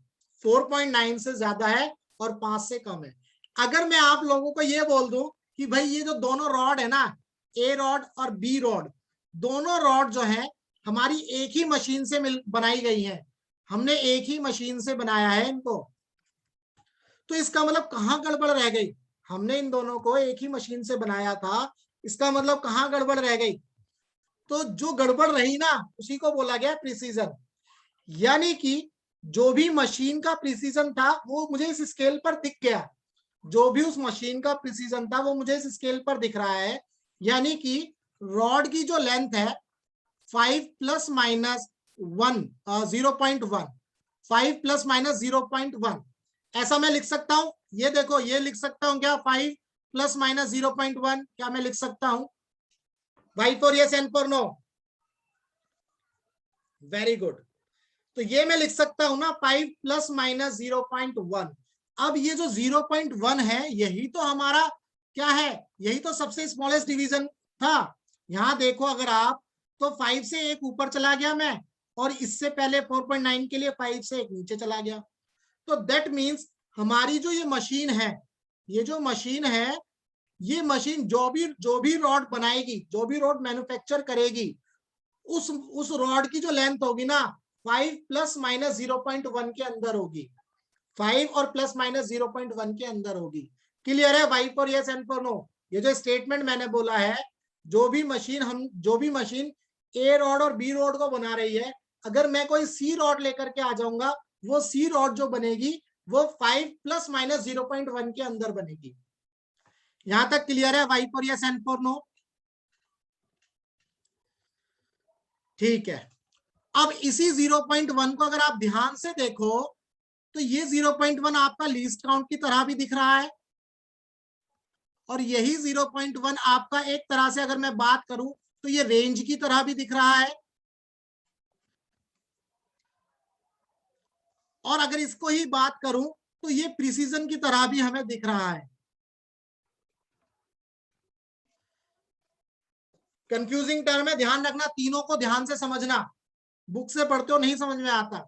4.9 से ज्यादा है और 5 से कम है। अगर मैं आप लोगों को ये बोल दूं कि भाई ये जो दोनों रॉड है ना, ए रॉड और बी रॉड, दोनों रॉड जो है हमारी एक ही मशीन से बनाई गई है, हमने एक ही मशीन से बनाया है इनको, तो इसका मतलब कहां गड़बड़ रह गई? हमने इन दोनों को एक ही मशीन से बनाया था, इसका मतलब कहां गड़बड़ रह गई? तो जो गड़बड़ रही ना उसी को बोला गया प्रिसीजन। यानी कि जो भी मशीन का प्रिसीजन था वो मुझे इस स्केल पर दिख गया, जो भी उस मशीन का प्रिसीजन था वो मुझे इस स्केल पर दिख रहा है। यानी कि रॉड की जो लेंथ है 5 प्लस माइनस 0.1, 5 प्लस माइनस 0.1, ऐसा मैं लिख सकता हूं। ये देखो ये लिख सकता हूं क्या? 5 प्लस माइनस 0.1 क्या मैं लिख सकता हूं? Y for yes, N for no? Very good. तो ये मैं लिख सकता हूं ना 5 प्लस माइनस 0.1। अब ये जो 0.1 है यही तो हमारा क्या है? यही तो सबसे स्मॉलेस्ट डिवीजन था। यहां देखो अगर आप, तो 5 से एक ऊपर चला गया मैं, और इससे पहले 4.9 के लिए 5 से एक नीचे चला गया। तो दैट मीन्स हमारी जो ये मशीन है, ये जो मशीन है, ये मशीन जो भी रॉड बनाएगी, जो भी रॉड मैन्युफैक्चर करेगी, उस रॉड की जो लेंथ होगी ना 5 प्लस माइनस 0.1 के अंदर होगी। 5 और प्लस माइनस 0.1 के अंदर होगी। क्लियर है? Y for yes, N for no? ये जो स्टेटमेंट मैंने बोला है, जो भी मशीन ए रॉड और बी रॉड को बना रही है, अगर मैं कोई सी रॉड लेकर के आ जाऊंगा, वो सी रॉड जो बनेगी वो 5 प्लस माइनस 0.1 के अंदर बनेगी। यहां तक क्लियर है? Y for yes, N for no? ठीक है। अब इसी 0.1 को अगर आप ध्यान से देखो तो ये 0.1 आपका लीस्ट काउंट की तरह भी दिख रहा है, और यही 0.1 आपका एक तरह से अगर मैं बात करूं तो ये रेंज की तरह भी दिख रहा है, और अगर इसको ही बात करूं तो ये प्रिसीजन की तरह भी हमें दिख रहा है। कंफ्यूजिंग टर्म है, ध्यान रखना, तीनों को ध्यान से समझना, बुक से पढ़ते हो नहीं समझ में आता।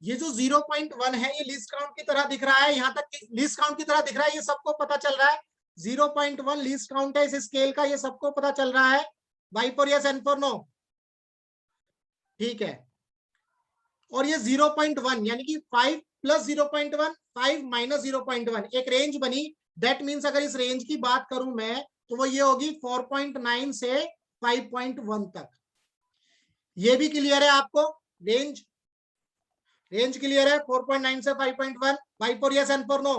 ये जो 0.1 है ये लीस्ट काउंट की तरह दिख रहा है, यहां तक लीस्ट काउंट की तरह दिख रहा है, ये सबको पता चल रहा है। 0.1 लीस्ट काउंट है इस स्केल का, ये सबको पता चल रहा है। Y for yes, N for no? ठीक है। और ये 0.1 यानी कि 5 प्लस 0.1, 5 माइनस 0.1, एक रेंज बनी। दैट मीन्स अगर इस रेंज की बात करूं मैं तो वो ये होगी 4.9 से 5.1 तक। ये भी क्लियर है आपको? रेंज क्लियर है? 4.9 से 5.1। Y for yes, N for no?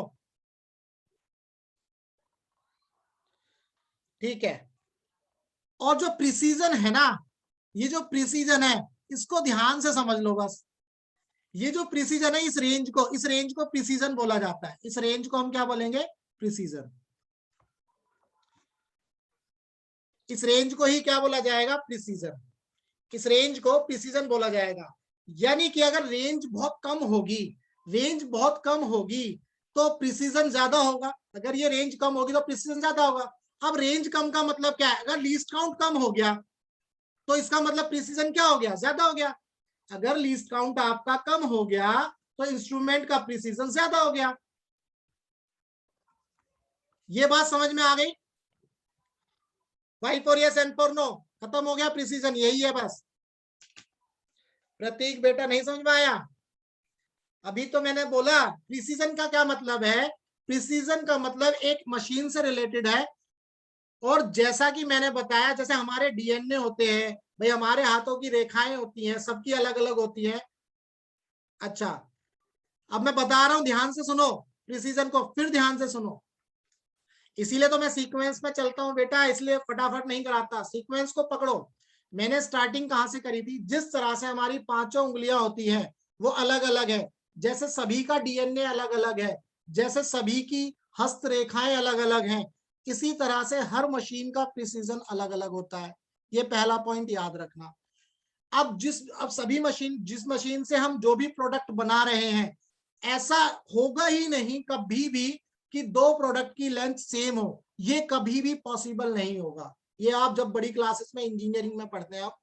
ठीक है। और जो प्रिसीजन है ना, ये जो प्रिसीजन है इसको ध्यान से समझ लो बस। ये जो प्रिसीजन है, इस रेंज को प्रिसीजन बोला जाता है। इस रेंज को हम क्या बोलेंगे? प्रिसीजन। इस रेंज को ही क्या बोला जाएगा? प्रिसीजन। इस रेंज को प्रिसीजन बोला जाएगा। यानी कि अगर रेंज बहुत कम होगी, रेंज बहुत कम होगी तो प्रिसीजन ज्यादा होगा, अगर ये रेंज कम होगी तो प्रिसीजन ज्यादा होगा। अब रेंज कम का मतलब क्या है? अगर लीस्ट काउंट कम हो गया तो इसका मतलब प्रिसीजन क्या हो गया? ज्यादा हो गया। अगर लीस्ट काउंट आपका कम हो गया तो इंस्ट्रूमेंट का प्रिसीजन ज्यादा हो गया। ये बात समझ में आ गई? Y for yes, N for no? खत्म हो गया प्रिसीजन, यही है बस। प्रतीक बेटा नहीं समझ में आया? अभी तो मैंने बोला प्रिसीजन का क्या मतलब है। प्रिसीजन का मतलब एक मशीन से रिलेटेड है, और जैसा कि मैंने बताया, जैसे हमारे डीएनए होते हैं भाई, हमारे हाथों की रेखाएं होती हैं, सबकी अलग अलग होती हैं। अच्छा, अब मैं बता रहा हूं, ध्यान से सुनो, प्रिसीजन को फिर ध्यान से सुनो। इसीलिए तो मैं सीक्वेंस में चलता हूं बेटा, इसलिए फटाफट नहीं कराता, सीक्वेंस को पकड़ो। मैंने स्टार्टिंग कहां से करी थी? जिस तरह से हमारी पांचों उंगलियां होती हैं वो अलग अलग है, जैसे सभी का डीएनए अलग अलग है, जैसे सभी की हस्तरेखाएं अलग अलग हैं, इसी तरह से हर मशीन का प्रिसीजन अलग अलग होता है। ये पहला पॉइंट याद रखना। अब सभी मशीन, जिस मशीन से हम जो भी प्रोडक्ट बना रहे हैं, ऐसा होगा ही नहीं कभी भी कि दो प्रोडक्ट की लेंथ सेम हो, ये कभी भी पॉसिबल नहीं होगा। ये आप जब बड़ी क्लासेस में इंजीनियरिंग में पढ़ते हैं, आप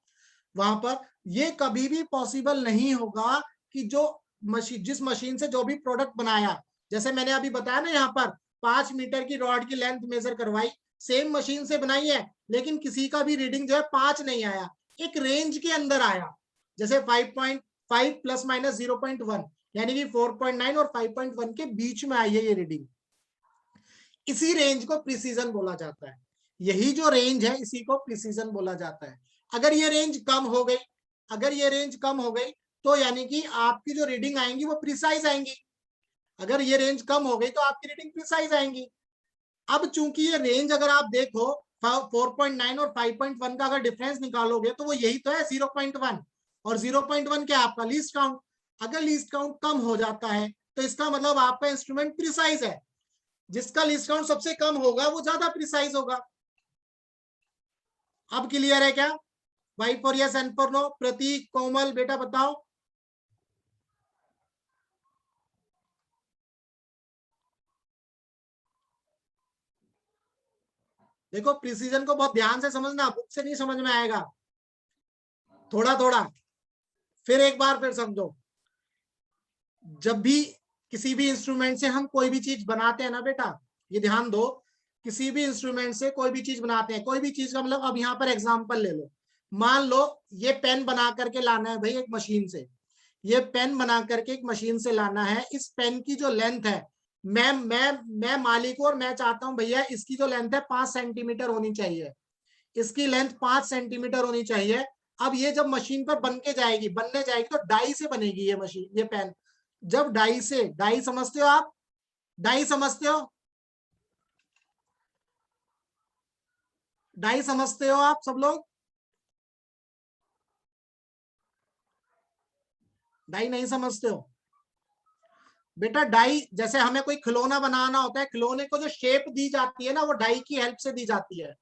वहां पर ये कभी भी पॉसिबल नहीं होगा कि जो मशीन, जिस मशीन से जो भी प्रोडक्ट बनाया, जैसे मैंने अभी बताया ना, यहाँ पर 5 मीटर की रॉड की लेंथ मेजर करवाई, सेम मशीन से बनाई है, लेकिन किसी का भी रीडिंग जो है 5 नहीं आया, एक रेंज के अंदर आया। जैसे 5.5 प्लस माइनस 0.1, यानी कि 4.9 और 5.1 के बीच में आई है ये रीडिंग। इसी रेंज को प्रिसीजन बोला जाता है। यही जो रेंज है, इसी को प्रिसीजन बोला जाता है। अगर ये रेंज कम हो गई, अगर ये रेंज कम हो गई, तो यानी कि आपकी जो रीडिंग आएंगी वो प्रिसाइज आएंगी। अगर ये रेंज कम हो गई तो आपकी रीडिंग प्रिसाइज आएंगी। अब चूंकि ये रेंज अगर आप देखो 4.9 और 5.1 का अगर डिफरेंस निकालोगे तो वो यही तो है 0.1, और 0.1 क्या आपका लीस्ट काउंट। अगर लीस्ट काउंट कम हो जाता है तो इसका मतलब आपका इंस्ट्रूमेंट प्रिसाइज है। जिसका लीस्ट काउंट सबसे कम होगा वो ज्यादा प्रिसाइज होगा। अब क्लियर है क्या? Y for yes, N for no. Prateek, Komal, बेटा बताओ। देखो प्रिसीजन को बहुत ध्यान से समझना, बुक से नहीं समझ में आएगा, थोड़ा थोड़ा। फिर एक बार फिर समझो, जब भी किसी भी इंस्ट्रूमेंट से हम कोई भी चीज बनाते हैं ना बेटा, ये ध्यान दो, किसी भी इंस्ट्रूमेंट से कोई भी चीज बनाते हैं, कोई भी चीज का मतलब, अब यहाँ पर एग्जांपल ले लो, मान लो ये पेन बना करके लाना है भाई एक मशीन से, ये पेन बना करके एक मशीन से लाना है। इस पेन की जो लेंथ है, मैं मालिक हूं और मैं चाहता हूं भैया इसकी जो लेंथ है 5 सेंटीमीटर होनी चाहिए, इसकी लेंथ 5 सेंटीमीटर होनी चाहिए। अब ये जब मशीन पर बनने जाएगी तो डाई से बनेगी ये मशीन, ये पेन। जब डाई से, डाई समझते हो आप? डाई समझते हो? डाई समझते हो आप सब लोग? डाई नहीं समझते हो बेटा? डाई, जैसे हमें कोई खिलौना बनाना होता है, खिलौने को जो शेप दी जाती है ना, वो डाई की हेल्प से दी जाती है।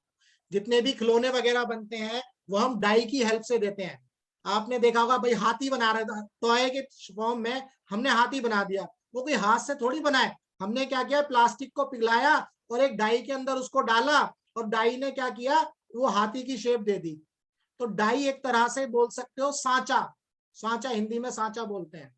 जितने भी खिलौने वगैरह बनते हैं वो हम डाई की हेल्प से देते हैं। आपने देखा होगा भाई, हाथी बना रहा था, टॉय के फॉर्म में हमने हाथी बना दिया, वो कोई हाथ से थोड़ी बनाए, हमने क्या किया, प्लास्टिक को पिघलाया और एक डाई के अंदर उसको डाला, और डाई ने क्या किया, वो हाथी की शेप दे दी। तो डाई एक तरह से बोल सकते हो सांचा, सांचा हिंदी में सांचा बोलते हैं।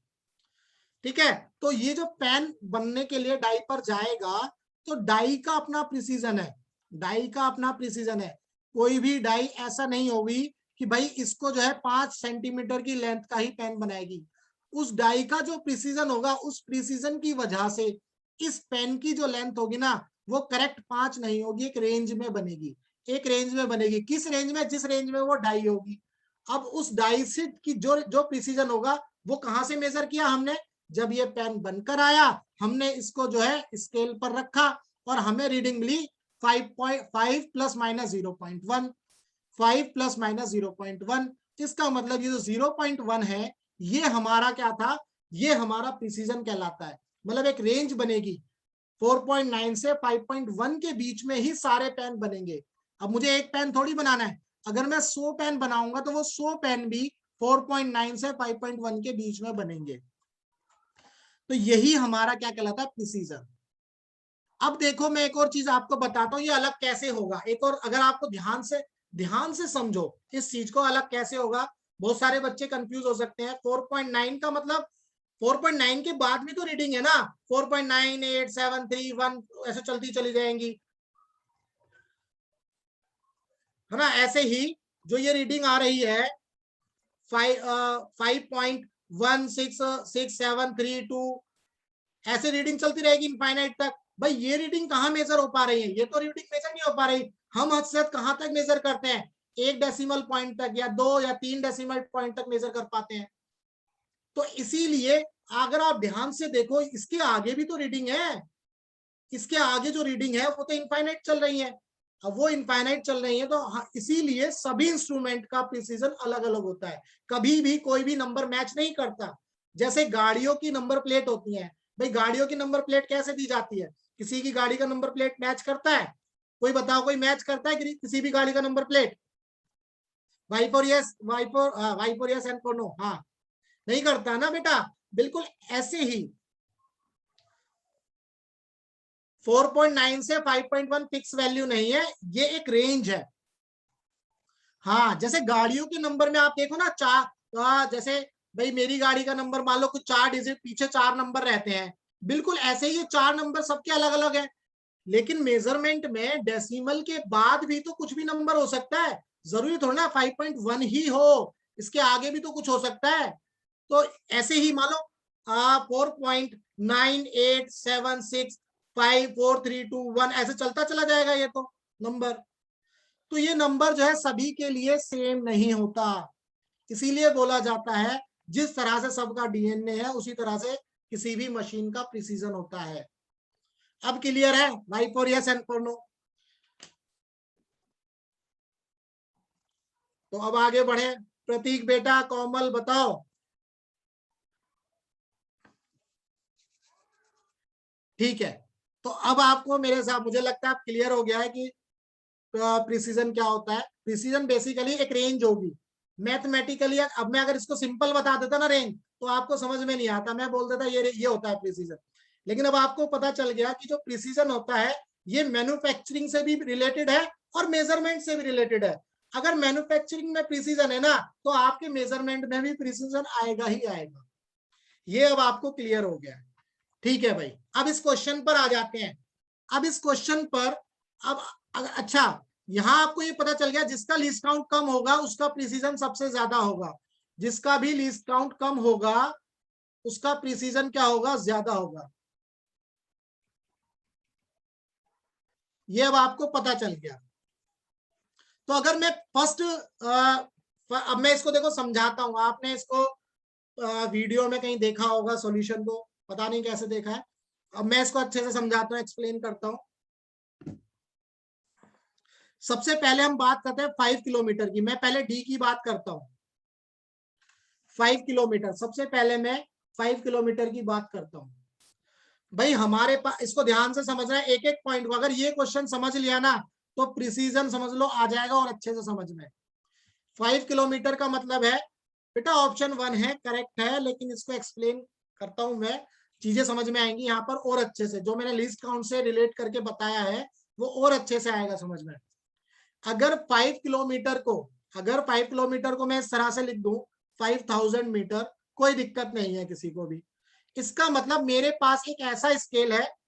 ठीक है, तो ये जो पेन बनने के लिए डाई पर जाएगा, तो डाई का अपना प्रिसीजन है, डाई का अपना प्रिसीजन है। कोई भी डाई ऐसा नहीं होगी कि भाई इसको जो है 5 सेंटीमीटर की लेंथ का ही पेन बनाएगी। उस डाई का जो प्रिसीजन होगा, उस प्रिसीजन की वजह से इस पेन की जो लेंथ होगी ना, वो करेक्ट 5 नहीं होगी, एक रेंज में बनेगी, एक रेंज में बनेगी। किस रेंज में? जिस रेंज में वो डाई होगी। अब उस डाई से की जो जो प्रिसीजन होगा, वो कहां से मेजर किया हमने? जब ये पेन बनकर आया, हमने इसको जो है स्केल पर रखा और हमें रीडिंग मिली 5.5 प्लस माइनस 0.1, 5 प्लस माइनस 0.1। इसका मतलब ये जो 0.1 है, ये हमारा क्या था, ये हमारा प्रिसीजन कहलाता है। मतलब एक रेंज बनेगी 4.9 से 5.1 के बीच में ही सारे पेन बनेंगे। अब मुझे एक पेन थोड़ी बनाना है, अगर मैं 100 पेन बनाऊंगा तो वो 100 पेन भी 4.9 से 5.1 के बीच में बनेंगे। तो यही हमारा क्या कहलाता है, प्रिसीजन। अब देखो मैं एक और चीज आपको बताता हूँ, ये अलग कैसे होगा। एक और, अगर आपको ध्यान से समझो इस चीज को, अलग कैसे होगा। बहुत सारे बच्चे कंफ्यूज हो सकते हैं। 4.9 का मतलब 4.9 के बाद भी तो रीडिंग है ना, 4.9, 8, 7, 3, 1 ऐसे चलती चली जाएंगी, है ना। ऐसे ही जो ये रीडिंग आ रही है 5.16673 ऐसे रीडिंग चलती रहेगी इनफाइनाइट तक। भाई ये रीडिंग कहाँ मेजर हो पा रही है? ये तो रीडिंग मेजर नहीं हो पा रही। हम हद से कहां तक मेजर करते हैं? 1 डेसिमल पॉइंट तक, या 2 या 3 डेसिमल पॉइंट तक मेजर कर पाते हैं। तो इसीलिए अगर आप ध्यान से देखो, इसके आगे भी तो रीडिंग है, इसके आगे जो रीडिंग है वो तो इनफाइनाइट चल रही है। अब वो इनफाइनाइट चल रही है तो इसीलिए सभी इंस्ट्रूमेंट का प्रिसीजन अलग अलग होता है। कभी भी कोई भी नंबर मैच नहीं करता। जैसे गाड़ियों की नंबर प्लेट होती है, भाई गाड़ियों की नंबर प्लेट कैसे दी जाती है? किसी की गाड़ी का नंबर प्लेट मैच करता है? कोई बताओ, कोई मैच करता है किसी भी गाड़ी का number plate? Y for yes, Y for yes and for no. हाँ, नहीं करता ना बेटा। बिल्कुल ऐसे ही 4.9 से 5.1 फिक्स वैल्यू नहीं है, ये एक रेंज है। हाँ, जैसे गाड़ियों के नंबर में आप देखो ना, जैसे भाई मेरी गाड़ी का नंबर मान लो कुछ 4 डिजिट पीछे 4 नंबर रहते हैं, बिल्कुल ऐसे ही ये 4 नंबर सबके अलग अलग है। लेकिन मेजरमेंट में डेसिमल के बाद भी तो कुछ भी नंबर हो सकता है, जरूरी थोड़ा ना 5.1 ही हो, इसके आगे भी तो कुछ हो सकता है। तो ऐसे ही मान लो 4.98765432 ऐसे चलता चला जाएगा ये तो नंबर। तो ये नंबर जो है सभी के लिए सेम नहीं होता, इसीलिए बोला जाता है जिस तरह से सबका डीएनए है उसी तरह से किसी भी मशीन का प्रिसीजन होता है। अब क्लियर है? Y for yes and for no. तो अब आगे बढ़े। प्रतीक बेटा, कोमल बताओ। ठीक है, तो अब आपको मेरे साथ मुझे लगता है आप क्लियर हो गया है कि प्रिसीजन क्या होता है। प्रिसीजन बेसिकली एक रेंज होगी मैथमेटिकली। अब मैं अगर इसको सिंपल बता देता ना रेंज, तो आपको समझ में नहीं आता, मैं बोल देता ये होता है प्रिसीजन। लेकिन अब आपको पता चल गया कि जो प्रिसीजन होता है ये मैन्युफैक्चरिंग से भी रिलेटेड है और मेजरमेंट से भी रिलेटेड है। अगर मैन्युफैक्चरिंग में प्रिसीजन है ना, तो आपके मेजरमेंट में भी प्रिसीजन आएगा ही आएगा। ये अब आपको क्लियर हो गया। ठीक है भाई, अब इस क्वेश्चन पर आ जाते हैं। अब इस क्वेश्चन पर अब अच्छा, यहां आपको ये पता चल गया जिसका लीस्ट काउंट कम होगा उसका प्रिसीजन सबसे ज्यादा होगा, जिसका भी लीस्ट काउंट कम होगा उसका प्रिसीजन क्या होगा? ज्यादा होगा। ये अब आपको पता चल गया। तो अगर मैं फर्स्ट, अब मैं इसको देखो समझाता हूं। आपने इसको वीडियो में कहीं देखा होगा सॉल्यूशन को, पता नहीं कैसे देखा है। अब मैं इसको अच्छे से समझाता हूँ, एक्सप्लेन करता हूँ। सबसे पहले हम बात करते हैं 5 किलोमीटर की। मैं पहले डी की बात करता हूं। 5 किलोमीटर, सबसे पहले मैं 5 किलोमीटर की बात करता हूं। भाई हमारे पास, इसको ध्यान से समझना है एक एक पॉइंट को। अगर ये क्वेश्चन समझ लिया ना तो प्रिसीजन समझ लो आ जाएगा और अच्छे से समझ में। 5 किलोमीटर का मतलब है बेटा, ऑप्शन 1 है करेक्ट है, लेकिन इसको एक्सप्लेन करता हूं मैं, चीजें समझ में आएंगी यहाँ पर और अच्छे से। जो मैंने लीस्ट काउंट से रिलेट करके बताया है वो और अच्छे से आएगा समझ में। अगर 5 किलोमीटर को, अगर 5 किलोमीटर को मैं इस तरह से लिख दूं 5000 मीटर, कोई दिक्कत नहीं है किसी को भी। इसका मतलब मेरे पास एक ऐसा स्केल है,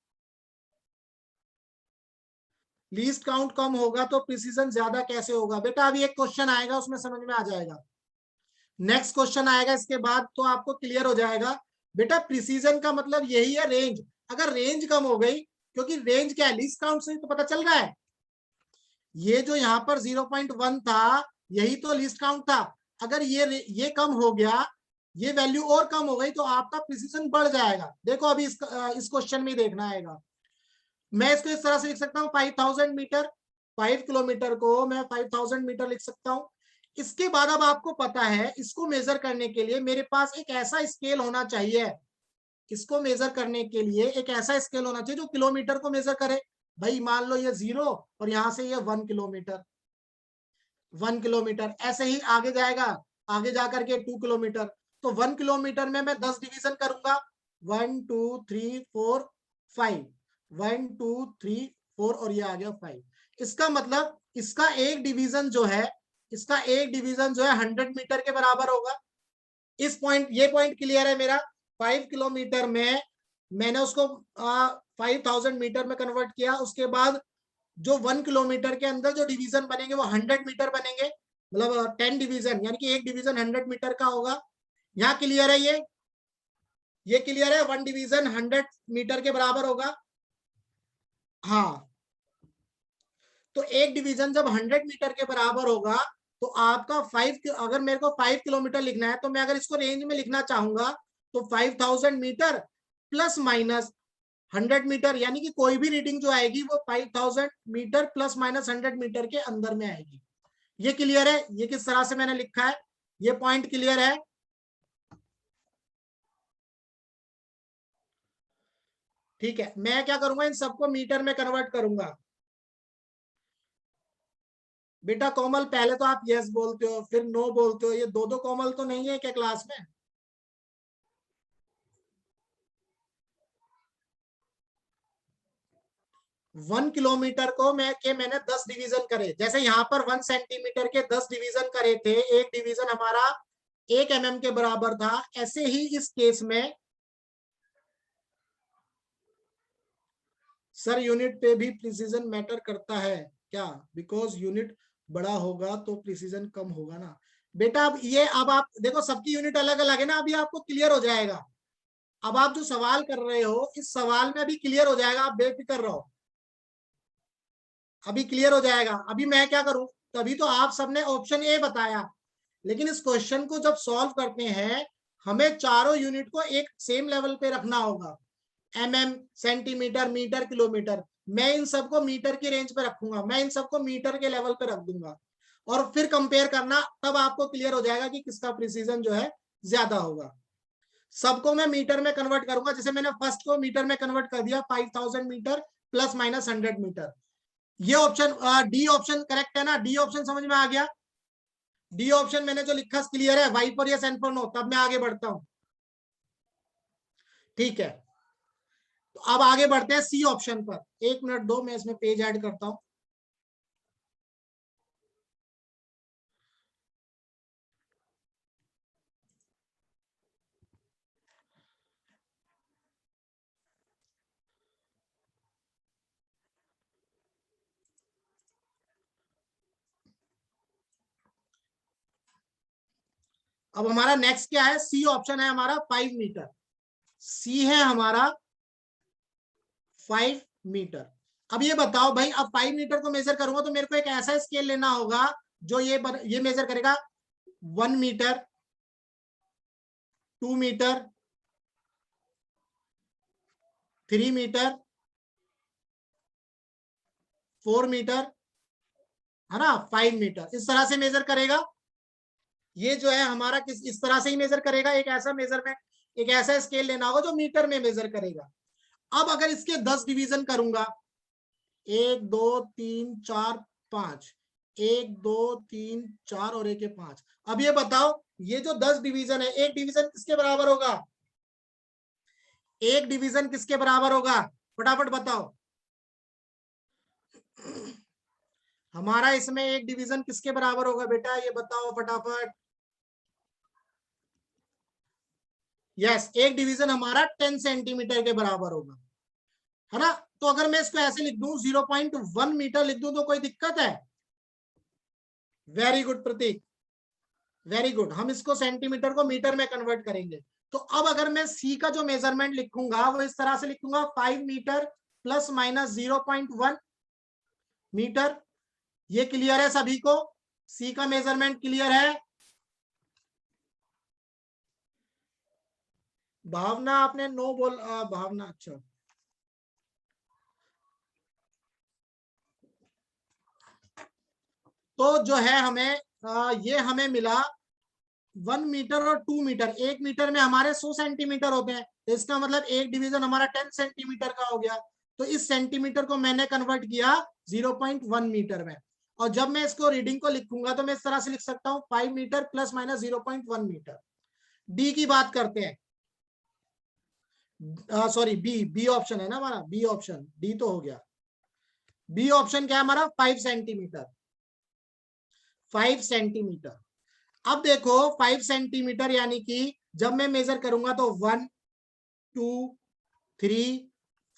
लीस्ट काउंट कम होगा तो प्रिसीजन ज्यादा कैसे होगा? बेटा अभी एक क्वेश्चन आएगा उसमें समझ में आ जाएगा। नेक्स्ट क्वेश्चन आएगा इसके बाद तो आपको क्लियर हो जाएगा। बेटा प्रिसीजन का मतलब यही है रेंज। अगर रेंज कम हो गई, क्योंकि रेंज क्या है, लीस्ट काउंट से तो पता चल रहा है। ये जो यहाँ पर 0.1 था यही तो लीस्ट काउंट था। अगर ये कम हो गया, ये वैल्यू और कम हो गई, तो आपका प्रिसीजन बढ़ जाएगा। देखो अभी इस क्वेश्चन में देखना आएगा। मैं इसको इस तरह से लिख सकता हूँ 5000 मीटर, 5 किलोमीटर को मैं 5000 मीटर लिख सकता हूँ। इसके बाद अब आपको पता है इसको मेजर करने के लिए मेरे पास एक ऐसा स्केल होना चाहिए, इसको मेजर करने के लिए एक ऐसा स्केल होना चाहिए जो किलोमीटर को मेजर करे। भाई मान लो ये 0 और यहां से ये 1 किलोमीटर, 1 किलोमीटर, ऐसे ही आगे जाएगा, आगे जाकर के 2 किलोमीटर। तो 1 किलोमीटर में मैं 10 डिवीजन करूंगा, 1 2 3 4 5, 1 2 3 4 और ये आ गया 5। इसका मतलब इसका एक डिवीजन जो है, इसका एक डिवीजन जो है 100 मीटर के बराबर होगा। इस पॉइंट, ये पॉइंट क्लियर है मेरा। 5 किलोमीटर में मैंने उसको 5000 मीटर में कन्वर्ट किया। उसके बाद जो 1 किलोमीटर के अंदर जो डिवीजन बनेंगे वो 100 मीटर बनेंगे, मतलब 10 डिवीजन, यानी कि एक डिवीजन 100 मीटर का होगा। यहाँ क्लियर है ये क्लियर है, 1 डिवीजन 100 मीटर के बराबर होगा। हाँ, तो एक डिवीजन जब 100 मीटर के बराबर होगा तो आपका 5, अगर मेरे को 5 किलोमीटर लिखना है तो मैं अगर इसको रेंज में लिखना चाहूंगा तो 5000 मीटर प्लस माइनस 100 मीटर, यानी कि कोई भी रीडिंग जो आएगी वो 5000 मीटर प्लस माइनस 100 मीटर के अंदर में आएगी। ये क्लियर है? ये किस तरह से मैंने लिखा है, ये पॉइंट क्लियर है? ठीक है, मैं क्या करूंगा, इन सबको मीटर में कन्वर्ट करूंगा। बेटा कोमल पहले तो आप यस बोलते हो फिर नो बोलते हो, ये दो दो कोमल तो नहीं है क्या क्लास में? वन किलोमीटर को मैंने 10 डिवीजन करे, जैसे यहाँ पर 1 सेंटीमीटर के 10 डिवीजन करे थे, एक डिवीजन हमारा 1 mm के बराबर था, ऐसे ही इस केस में सर यूनिट पे भी प्रिसीजन मैटर करता है क्या? बिकॉज यूनिट बड़ा होगा तो प्रिसीजन कम होगा ना। बेटा अब आप देखो सबकी यूनिट अलग अलग है ना, अभी आपको क्लियर हो जाएगा। अब आप जो सवाल कर रहे हो इस सवाल में अभी क्लियर हो जाएगा, आप बेफिक्र रहो, अभी क्लियर हो जाएगा। अभी मैं क्या करूं, तभी तो आप सबने ऑप्शन ए बताया, लेकिन इस क्वेश्चन को जब सॉल्व करते हैं हमें चारों यूनिट को एक सेम लेवल पे रखना होगा, mm, सेंटीमीटर, मीटर, किलोमीटर। मैं इन सबको मीटर की रेंज पे रखूंगा, मैं इन सबको मीटर के लेवल पे रख दूंगा, और फिर कंपेयर करना, तब आपको क्लियर हो जाएगा कि किसका प्रिसीजन जो है ज्यादा होगा। सबको मैं मीटर में कन्वर्ट करूंगा, जैसे मैंने फर्स्ट को मीटर में कन्वर्ट कर दिया, 5000 मीटर प्लस माइनस 100 मीटर। ये ऑप्शन डी ऑप्शन करेक्ट है ना? डी ऑप्शन समझ में आ गया? डी ऑप्शन मैंने जो लिखा क्लियर है, वाई पर यस एंड पर नो, तब मैं आगे बढ़ता हूं। ठीक है, तो अब आगे बढ़ते हैं सी ऑप्शन पर। एक मिनट दो, मैं इसमें पेज ऐड करता हूं। अब हमारा नेक्स्ट क्या है, सी ऑप्शन है हमारा 5 मीटर। सी है हमारा 5 मीटर। अब ये बताओ भाई, अब 5 मीटर को मेजर करूंगा तो मेरे को एक ऐसा स्केल लेना होगा जो ये मेजर करेगा 1 मीटर, 2 मीटर, 3 मीटर, 4 मीटर, है ना, 5 मीटर, इस तरह से मेजर करेगा। ये जो है हमारा किस इस तरह से ही मेजर करेगा, एक ऐसा मेजरमेंट, एक ऐसा स्केल लेना होगा जो मीटर में मेजर करेगा। अब अगर इसके 10 डिवीजन करूंगा, 1 2 3 4 5, 1 2 3 4 और एक 5। अब ये बताओ, ये जो 10 डिवीजन है, एक डिवीजन किसके बराबर होगा? एक डिवीजन किसके बराबर होगा, फटाफट बताओ। हमारा इसमें एक डिवीजन किसके बराबर होगा बेटा, ये बताओ फटाफट। यस, एक डिवीजन हमारा 10 सेंटीमीटर के बराबर होगा, है ना। तो अगर मैं इसको ऐसे लिख दूं, 0.1 मीटर लिख दूं, तो कोई दिक्कत है? वेरी गुड प्रतीक, वेरी गुड। हम इसको सेंटीमीटर को मीटर में कन्वर्ट करेंगे। तो अब अगर मैं सी का जो मेजरमेंट लिखूंगा वो इस तरह से लिखूंगा, 5 मीटर प्लस माइनस 0.1 मीटर। ये क्लियर है सभी को? सी का मेजरमेंट क्लियर है? भावना आपने नो बोल, भावना, अच्छा। तो जो है हमें ये हमें मिला 1 मीटर और 2 मीटर। 1 मीटर में हमारे 100 सेंटीमीटर होते हैं, तो इसका मतलब एक डिवीजन हमारा 10 सेंटीमीटर का हो गया। तो इस सेंटीमीटर को मैंने कन्वर्ट किया 0.1 मीटर में, और जब मैं इसको रीडिंग को लिखूंगा तो मैं इस तरह से लिख सकता हूं, 5 metre plus minus 0.1 metre. D की बात करते हैं, सॉरी बी ऑप्शन है ना हमारा, बी ऑप्शन, डी तो हो गया। बी ऑप्शन क्या है हमारा, 5 सेंटीमीटर, 5 सेंटीमीटर। अब देखो 5 सेंटीमीटर यानी कि जब मैं मेजर करूंगा तो 1 2 3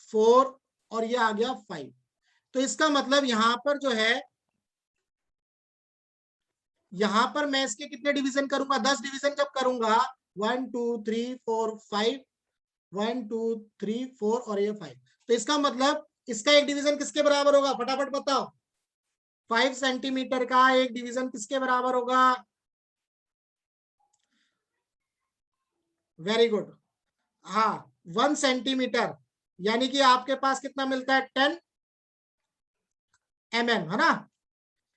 4 और ये आ गया 5। तो इसका मतलब यहां पर जो है, यहां पर मैं इसके कितने डिवीजन करूंगा, 10 डिवीजन जब करूंगा, 1 2 3 4 5, 1 2 3 4 और ये 5। तो इसका मतलब इसका एक डिवीजन किसके बराबर होगा, फटाफट बताओ। 5 सेंटीमीटर का एक डिवीजन किसके बराबर होगा? वेरी गुड, हाँ 1 सेंटीमीटर, यानी कि आपके पास कितना मिलता है, 10 mm, है ना।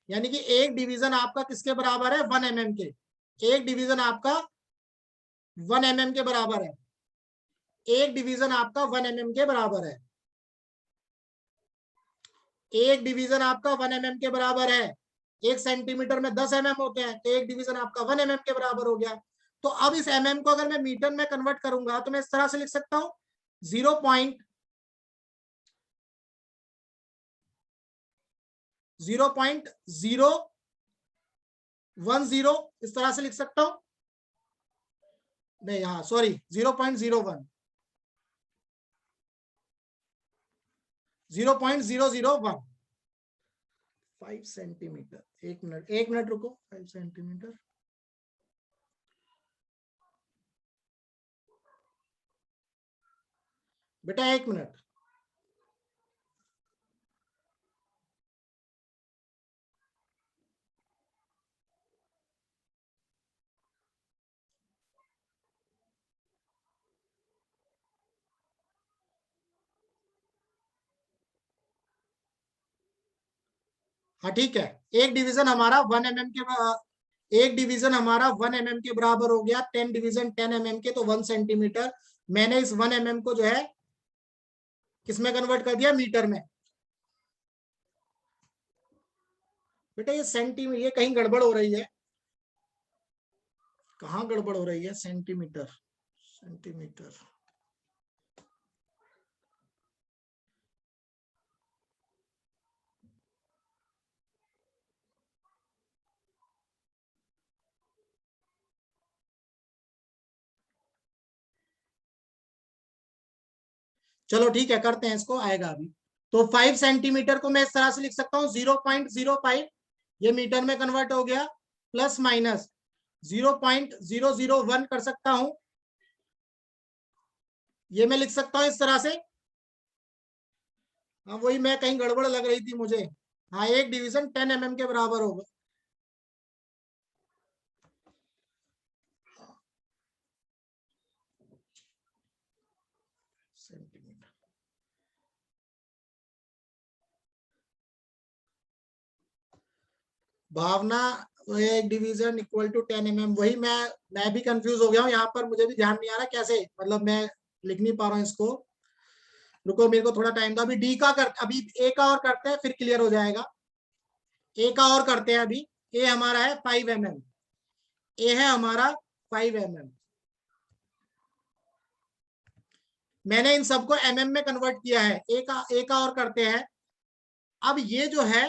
यानी कि एक डिवीजन आपका किसके बराबर है, 1 mm के। एक डिवीजन आपका 1 mm के बराबर है। एक डिवीजन आपका 1 mm के बराबर है, एक डिवीजन आपका 1 mm के बराबर है। 1 सेंटीमीटर में 10 mm होते हैं, तो एक डिवीजन आपका 1 mm के बराबर हो गया। तो अब इस mm को अगर मैं मीटर में कन्वर्ट करूंगा तो मैं इस तरह से लिख सकता हूं 0.010 इस तरह से लिख सकता हूं, नहीं हाँ सॉरी 0.01 0.001 5 सेंटीमीटर। एक मिनट रुको, 5 सेंटीमीटर बेटा, एक मिनट। हाँ ठीक है, एक डिवीजन हमारा 1 mm के, एक डिवीजन हमारा 1 mm के बराबर हो गया, 10 डिवीजन 10 mm के, तो 1 सेंटीमीटर। मैंने इस 1 mm को जो है किसमें कन्वर्ट कर दिया, मीटर में। बेटा ये सेंटीमीटर, ये कहीं गड़बड़ हो रही है, कहाँ गड़बड़ हो रही है, सेंटीमीटर सेंटीमीटर चलो ठीक है, करते हैं इसको, आएगा अभी। तो 5 सेंटीमीटर को मैं इस तरह से लिख सकता हूँ 0.05, ये मीटर में कन्वर्ट हो गया, प्लस माइनस 0.001 कर सकता हूं, ये मैं लिख सकता हूं इस तरह से। हाँ वही, मैं कहीं गड़बड़ लग रही थी मुझे। हाँ एक डिवीजन 10 mm के बराबर होगा। सेंटीमीटर, भावना, एक डिवीजन इक्वल टू 10 mm, वही मैं भी कंफ्यूज हो गया हूँ यहाँ पर, मुझे भी ध्यान नहीं आ रहा कैसे, मतलब मैं लिख नहीं पा रहा हूँ इसको। रुको मेरे को थोड़ा टाइम दो, अभी डी का कर, अभी ए का और करते हैं फिर क्लियर हो जाएगा। ए का और करते हैं अभी। ए हमारा है 5 mm, ए है हमारा 5 mm। मैंने इन सबको mm में कन्वर्ट किया है। ए का और करते हैं। अब ये जो है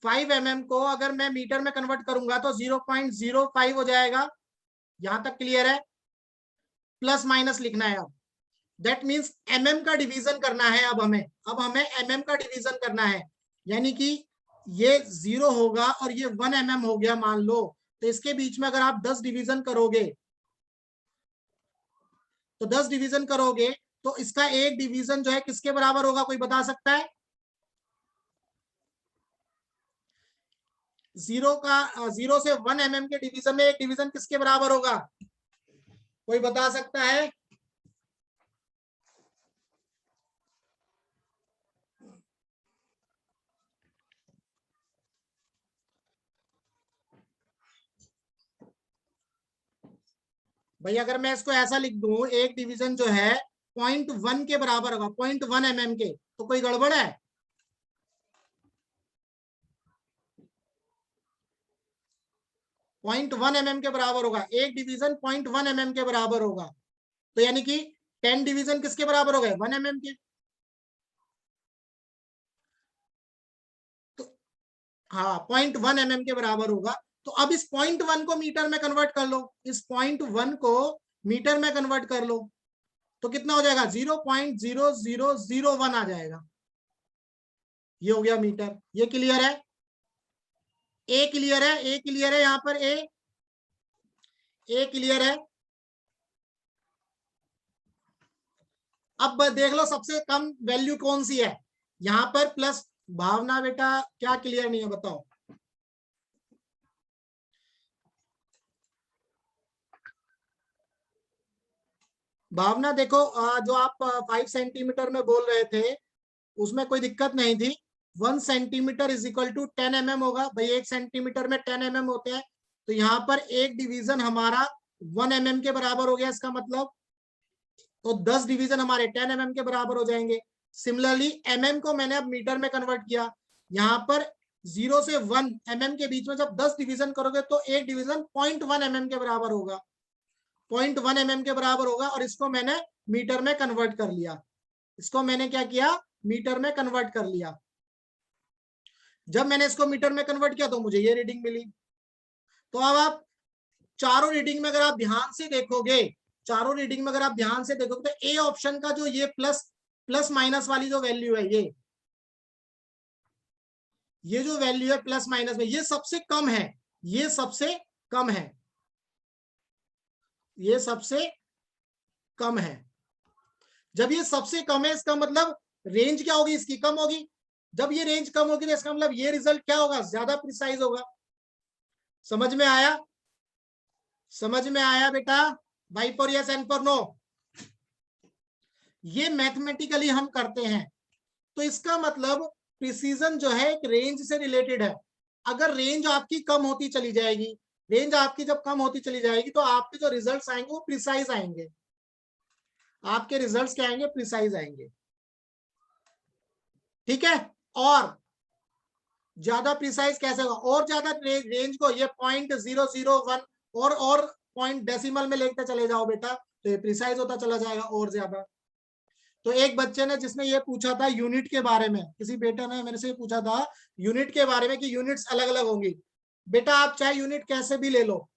5 mm को अगर मैं मीटर में कन्वर्ट करूंगा तो 0.05 हो जाएगा, यहां तक क्लियर है। प्लस माइनस लिखना है अब, दैट मीन्स mm का डिवीजन करना है अब हमें, mm का डिवीजन करना है, यानी कि ये 0 होगा और ये 1 mm हो गया मान लो, तो इसके बीच में अगर आप 10 डिवीजन करोगे तो 10 डिवीजन करोगे तो इसका एक डिवीजन जो है किसके बराबर होगा, कोई बता सकता है? 0 से 1 mm के डिवीजन में एक डिवीजन किसके बराबर होगा, कोई बता सकता है? भाई अगर मैं इसको ऐसा लिख दूं, एक डिवीजन जो है 0.1 के बराबर होगा, 0.1 mm के, तो कोई गड़बड़ है? पॉइंट 1 mm के बराबर होगा, एक डिवीजन 0.1 mm के बराबर होगा, तो यानी कि 10 डिवीजन किसके बराबर हो गए, 1 mm के। तो हाँ 0.1 mm के बराबर होगा। तो अब इस 0.1 को मीटर में कन्वर्ट कर लो, इस 0.1 को मीटर में कन्वर्ट कर लो, तो कितना हो जाएगा, 0.0001 आ जाएगा। ये हो गया मीटर, ये क्लियर है? ए क्लियर है? ए क्लियर है? यहां पर ए क्लियर है? अब देख लो सबसे कम वैल्यू कौन सी है यहां पर, प्लस। भावना बेटा क्या क्लियर नहीं है बताओ? भावना देखो, जो आप 5 सेंटीमीटर में बोल रहे थे उसमें कोई दिक्कत नहीं थी। 1 centimetre is equal to 10 mm होगा भाई, 1 सेंटीमीटर में 10 mm होते हैं, तो यहाँ पर एक डिवीजन हमारा 1 mm के बराबर हो गया, इसका मतलब तो 10 डिवीजन हमारे 10 mm के बराबर हो जाएंगे। सिमिलरली mm को मैंने अब मीटर में कन्वर्ट किया, यहाँ पर 0 से 1 mm के बीच में जब 10 डिवीजन करोगे तो एक डिवीजन 0.1 mm के बराबर होगा, 0.1 mm के बराबर होगा। और इसको मैंने मीटर में कन्वर्ट कर लिया, इसको मैंने क्या किया, मीटर में कन्वर्ट कर लिया। जब मैंने इसको मीटर में कन्वर्ट किया तो मुझे ये रीडिंग मिली। तो अब आप चारों रीडिंग में अगर आप ध्यान से देखोगे, चारों रीडिंग में अगर आप ध्यान से देखोगे तो ए ऑप्शन का जो ये प्लस माइनस वाली जो वैल्यू है, ये जो वैल्यू है प्लस माइनस में, ये सबसे कम है, ये सबसे कम है, ये सबसे कम है। जब ये सबसे कम है इसका मतलब रेंज क्या होगी, इसकी कम होगी। जब ये रेंज कम होगी तो इसका मतलब ये रिजल्ट क्या होगा, ज्यादा प्रिसाइज होगा। समझ में आया, समझ में आया बेटा? Y for yes, N for no. ये मैथमेटिकली हम करते हैं। तो इसका मतलब प्रिसीजन जो है एक रेंज से रिलेटेड है। अगर रेंज आपकी कम होती चली जाएगी, रेंज आपकी जब कम होती चली जाएगी तो आपके जो रिजल्ट्स आएंगे वो प्रिसाइज आएंगे, आपके रिजल्ट्स क्या आएंगे, प्रिसाइज आएंगे। ठीक है। और ज्यादा प्रिसाइज कैसे होगा, और ज्यादा रेंज को ये 0.001 और पॉइंट डेसिमल में लेकर चले जाओ बेटा, तो ये प्रिसाइज होता चला जाएगा और ज्यादा। तो एक बच्चे ने जिसने ये पूछा था यूनिट के बारे में, किसी बेटा ने मेरे से पूछा था यूनिट के बारे में कि यूनिट्स अलग अलग होंगी। बेटा आप चाहे यूनिट कैसे भी ले लो,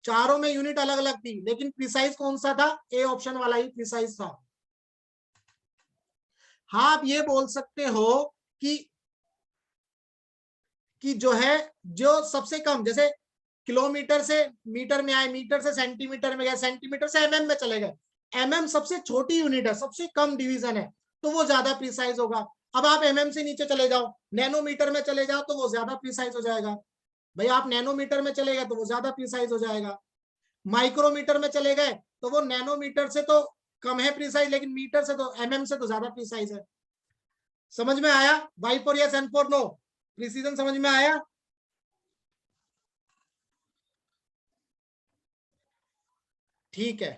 चारों में यूनिट अलग अलग थी, लेकिन प्रिसाइज कौन सा था, ए ऑप्शन वाला ही प्रिसाइज था। हाँ आप ये बोल सकते हो कि जो है जो सबसे कम, जैसे किलोमीटर से मीटर में आए, मीटर से सेंटीमीटर में गए, सेंटीमीटर से एमएम में चले गए, एमएम सबसे छोटी यूनिट है, सबसे कम डिवीजन है, तो वो ज्यादा प्रिसाइज होगा। अब आप एमएम से नीचे चले जाओ, नैनोमीटर में चले जाओ तो वो ज्यादा प्रिसाइज हो जाएगा। भाई आप नैनोमीटर में चले गए तो वो ज्यादा प्रिसाइज हो जाएगा। माइक्रोमीटर में चले गए तो वो नैनोमीटर से तो कम है प्रिसाइज, लेकिन मीटर से तो एमएम से तो ज्यादा प्रिसाइज है। समझ में आया? Y for yes, N for no. Precision समझ में आया? ठीक है।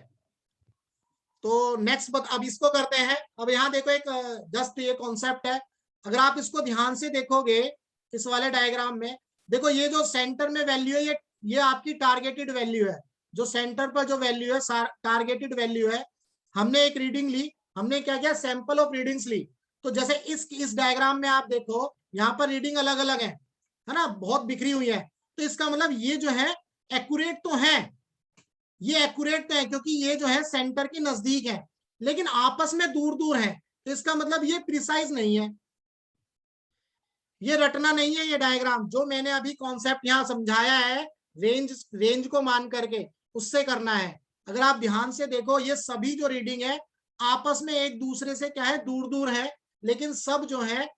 तो नेक्स्ट अब इसको करते हैं। अब यहाँ देखो एक जस्ट ये कॉन्सेप्ट है, अगर आप इसको ध्यान से देखोगे इस वाले डायग्राम में, देखो ये जो सेंटर में वैल्यू है ये आपकी टारगेटेड वैल्यू है। जो सेंटर पर जो वैल्यू है टारगेटेड वैल्यू है। हमने एक रीडिंग ली, हमने क्या किया, सैंपल ऑफ रीडिंग्स ली। तो जैसे इस डायग्राम में आप देखो यहाँ पर रीडिंग अलग अलग है ना, बहुत बिखरी हुई है। तो इसका मतलब ये जो है एक्यूरेट तो है, ये एक्यूरेट है क्योंकि ये जो है सेंटर के नजदीक है, लेकिन आपस में दूर दूर है, तो इसका मतलब ये प्रिसाइज नहीं है, ये रटना नहीं है। ये डायग्राम जो मैंने अभी कॉन्सेप्ट यहाँ समझाया है रेंज को मान करके, उससे करना है। अगर आप ध्यान से देखो ये सभी जो रीडिंग है आपस में एक दूसरे से क्या है, दूर दूर है, लेकिन सब जो है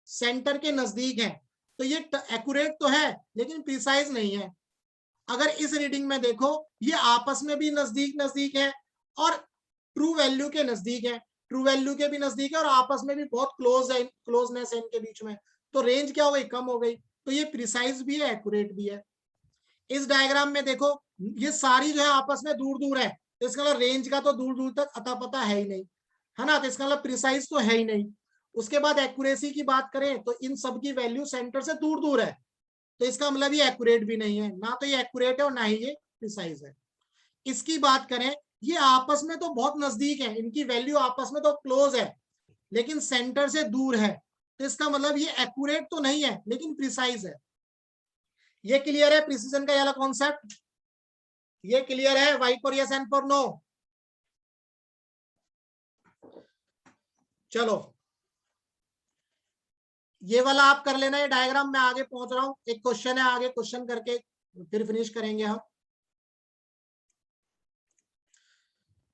सेंटर के नजदीक है। तो ये एक्यूरेट तो है लेकिन प्रिसाइज नहीं है। अगर इस रीडिंग में देखो ये आपस में भी नजदीक नजदीक है और ट्रू वैल्यू के नजदीक है, ट्रू वैल्यू के भी नजदीक है और आपस में भी बहुत क्लोज है, क्लोजनेस है इनके बीच में। तो रेंज क्या हो गई, कम हो गई। तो ये प्रिसाइज भी है, एक्यूरेट भी है। इस डायग्राम में देखो ये सारी जो है आपस में दूर दूर है, तो इसका मतलब रेंज का तो दूर दूर तक अता पता है ही नहीं, है ना, तो इसका मतलब प्रिसाइज तो है ही नहीं। उसके बाद एक्यूरेसी की बात करें तो इन सब की वैल्यू सेंटर से दूर दूर है, तो इसका मतलब ये एक्यूरेट भी नहीं है, ना तो ये एक्यूरेट है और ना ही ये प्रिसाइज है। इसकी बात करें ये आपस में तो बहुत नजदीक है, इनकी वैल्यू आपस में तो क्लोज है, लेकिन सेंटर से दूर है, तो इसका मतलब ये एक्यूरेट तो नहीं है लेकिन प्रिसाइज है। ये क्लियर है प्रिसीजन का ये वाला कॉन्सेप्ट? ये क्लियर है? Y for yes, N for no. चलो ये वाला आप कर लेना, ये डायग्राम में आगे पहुंच रहा हूं, एक क्वेश्चन है आगे, क्वेश्चन करके फिर फिनिश करेंगे हम।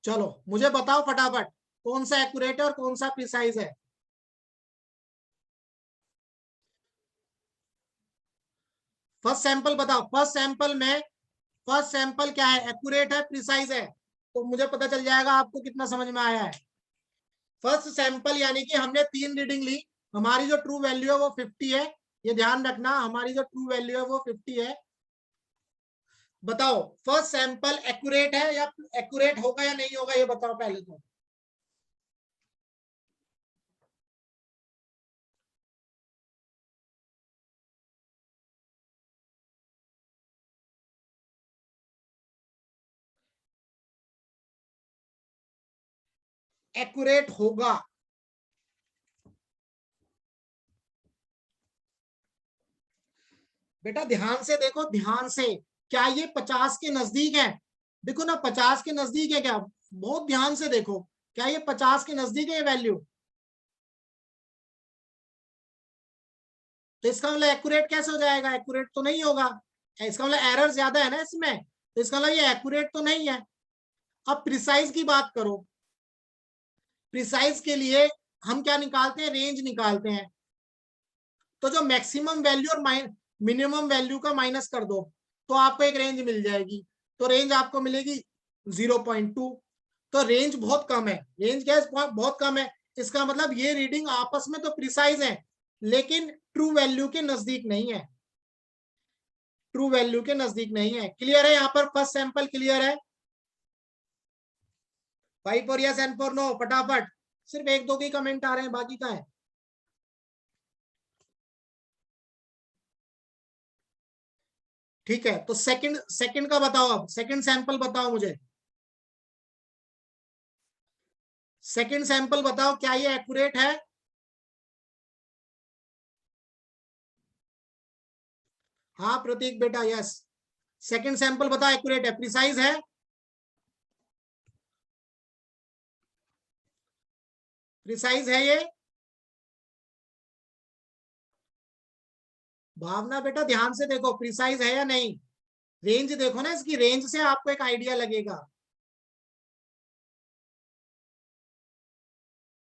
चलो मुझे बताओ फटाफट कौन सा एक्यूरेट है और कौन सा प्रिसाइज है। फर्स्ट सैंपल बताओ, फर्स्ट सैंपल क्या है, एक्यूरेट है प्रिसाइज है? तो मुझे पता चल जाएगा आपको कितना समझ में आया है। फर्स्ट सैंपल यानी कि हमने 3 रीडिंग ली, हमारी जो ट्रू वैल्यू है वो 50 है, ये ध्यान रखना, हमारी जो ट्रू वैल्यू है वो 50 है। बताओ फर्स्ट सैंपल एक्यूरेट है या एक्यूरेट होगा या नहीं होगा, ये बताओ पहले तो। एक्यूरेट होगा। बेटा ध्यान से देखो, ध्यान से, क्या ये 50 के नजदीक है? देखो ना 50 के नजदीक है क्या? बहुत ध्यान से देखो, क्या ये 50 के नजदीक है ये वैल्यू? तो इसका मतलब एक्यूरेट कैसे हो जाएगा? एक्यूरेट तो नहीं होगा। इसका मतलब एरर ज्यादा है ना इसमें, तो इसका मतलब ये एक्यूरेट तो नहीं है। अब प्रिसाइज की बात करो, प्रिसाइज के लिए हम क्या निकालते हैं? रेंज निकालते हैं। तो जो मैक्सिमम वैल्यू और मिनिमम वैल्यू का माइनस कर दो तो आपको एक रेंज मिल जाएगी। तो रेंज आपको मिलेगी 0.2। तो रेंज बहुत कम है। रेंज क्या है? बहुत कम है। इसका मतलब ये रीडिंग आपस में तो प्रिसाइज है, लेकिन ट्रू वैल्यू के नजदीक नहीं है। ट्रू वैल्यू के नजदीक नहीं है। क्लियर है? यहाँ पर फर्स्ट सैंपल क्लियर है? 5 for yes, and for no, फटाफट। सिर्फ एक दो के कमेंट आ रहे हैं, बाकी का है। ठीक है, तो सेकंड सेकंड का बताओ। अब सेकंड सैंपल बताओ मुझे। सेकंड सैंपल बताओ, क्या ये एक्यूरेट है? हाँ प्रतीक बेटा, यस। सेकंड सैंपल बताओ एक्यूरेट है, प्रिसाइज है? प्रिसाइज है ये? भावना बेटा ध्यान से देखो, प्रिसाइज है या नहीं? रेंज देखो ना इसकी, रेंज से आपको एक आइडिया लगेगा।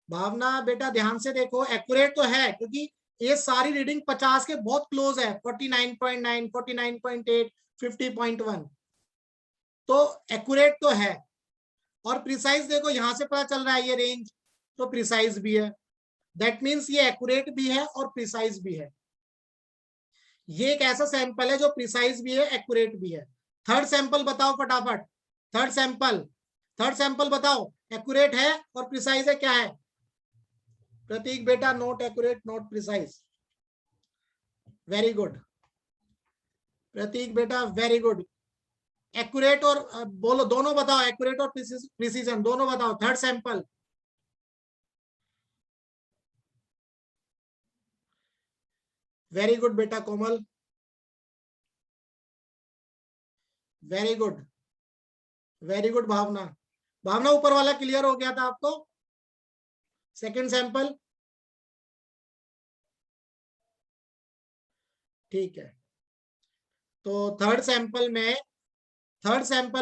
भावना बेटा ध्यान से देखो, एक्यूरेट तो है क्योंकि ये सारी रीडिंग 50 के बहुत क्लोज है। 49.9, 49.8, 50.1, तो एक्यूरेट तो है। और प्रिसाइज देखो, यहां से पता चल रहा है ये रेंज, तो प्रिसाइज भी है। दैट मीन्स ये एक्यूरेट भी है और प्रिसाइज भी है। ये एक ऐसा सैंपल है जो प्रिसाइज भी है, एक्यूरेट भी है। थर्ड सैंपल बताओ फटाफट। थर्ड सैंपल, थर्ड सैंपल बताओ, एक्यूरेट है और प्रिसाइज है, क्या है? प्रतीक बेटा not accurate, not precise. Very good Prateek बेटा, वेरी गुड। एक्यूरेट और बोलो दोनों बताओ, एक्यूरेट और प्रिसीजन दोनों बताओ। थर्ड सैंपल, वेरी गुड बेटा कोमल, वेरी गुड, वेरी गुड भावना। भावना ऊपर वाला क्लियर हो गया था आपको? सेकंड सैंपल, ठीक है। तो थर्ड सैंपल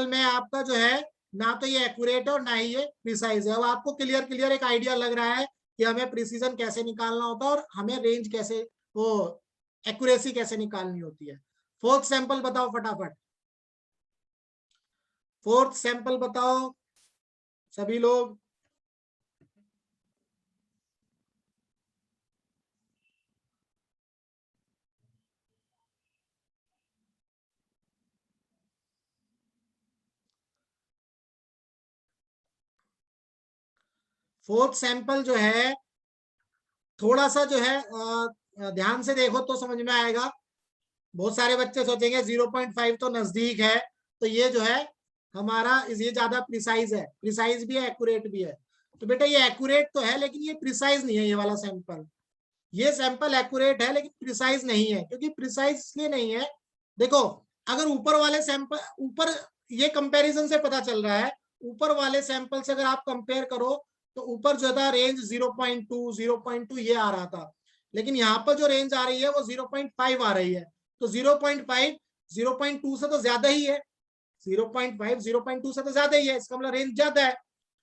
में आपका जो है, ना तो ये एक्यूरेट है और ना ही ये प्रिसाइज है। अब आपको क्लियर क्लियर एक आइडिया लग रहा है कि हमें प्रिसीजन कैसे निकालना होता है और हमें रेंज कैसे, वो एक्यूरेसी कैसे निकालनी होती है। फोर्थ सैंपल बताओ फटाफट। फोर्थ सैंपल बताओ सभी लोग। फोर्थ सैंपल जो है, थोड़ा सा जो है ध्यान से देखो तो समझ में आएगा। बहुत सारे बच्चे सोचेंगे 0.5 तो नजदीक है, तो ये जो है हमारा ये ज्यादा प्रिसाइज है। प्रिसाइज भी है, एक्यूरेट भी है। तो बेटा ये एक्यूरेट तो है लेकिन ये प्रिसाइज नहीं है। ये वाला सैंपल, ये सैंपल एक्यूरेट है लेकिन प्रिसाइज नहीं है। क्योंकि प्रिसाइज इसलिए नहीं है, देखो अगर ऊपर वाले सैंपल, ऊपर ये कंपैरिजन से पता चल रहा है, ऊपर वाले सैंपल से अगर आप कंपेयर करो तो ऊपर जो था रेंज 0.2, 0.2 ये आ रहा था, लेकिन यहाँ पर जो रेंज आ रही है वो 0.5 आ रही है। तो 0.5 0.2 से तो ज्यादा ही है। 0.5 0.2 से तो ज्यादा ही है, इसका मतलब रेंज ज्यादा है।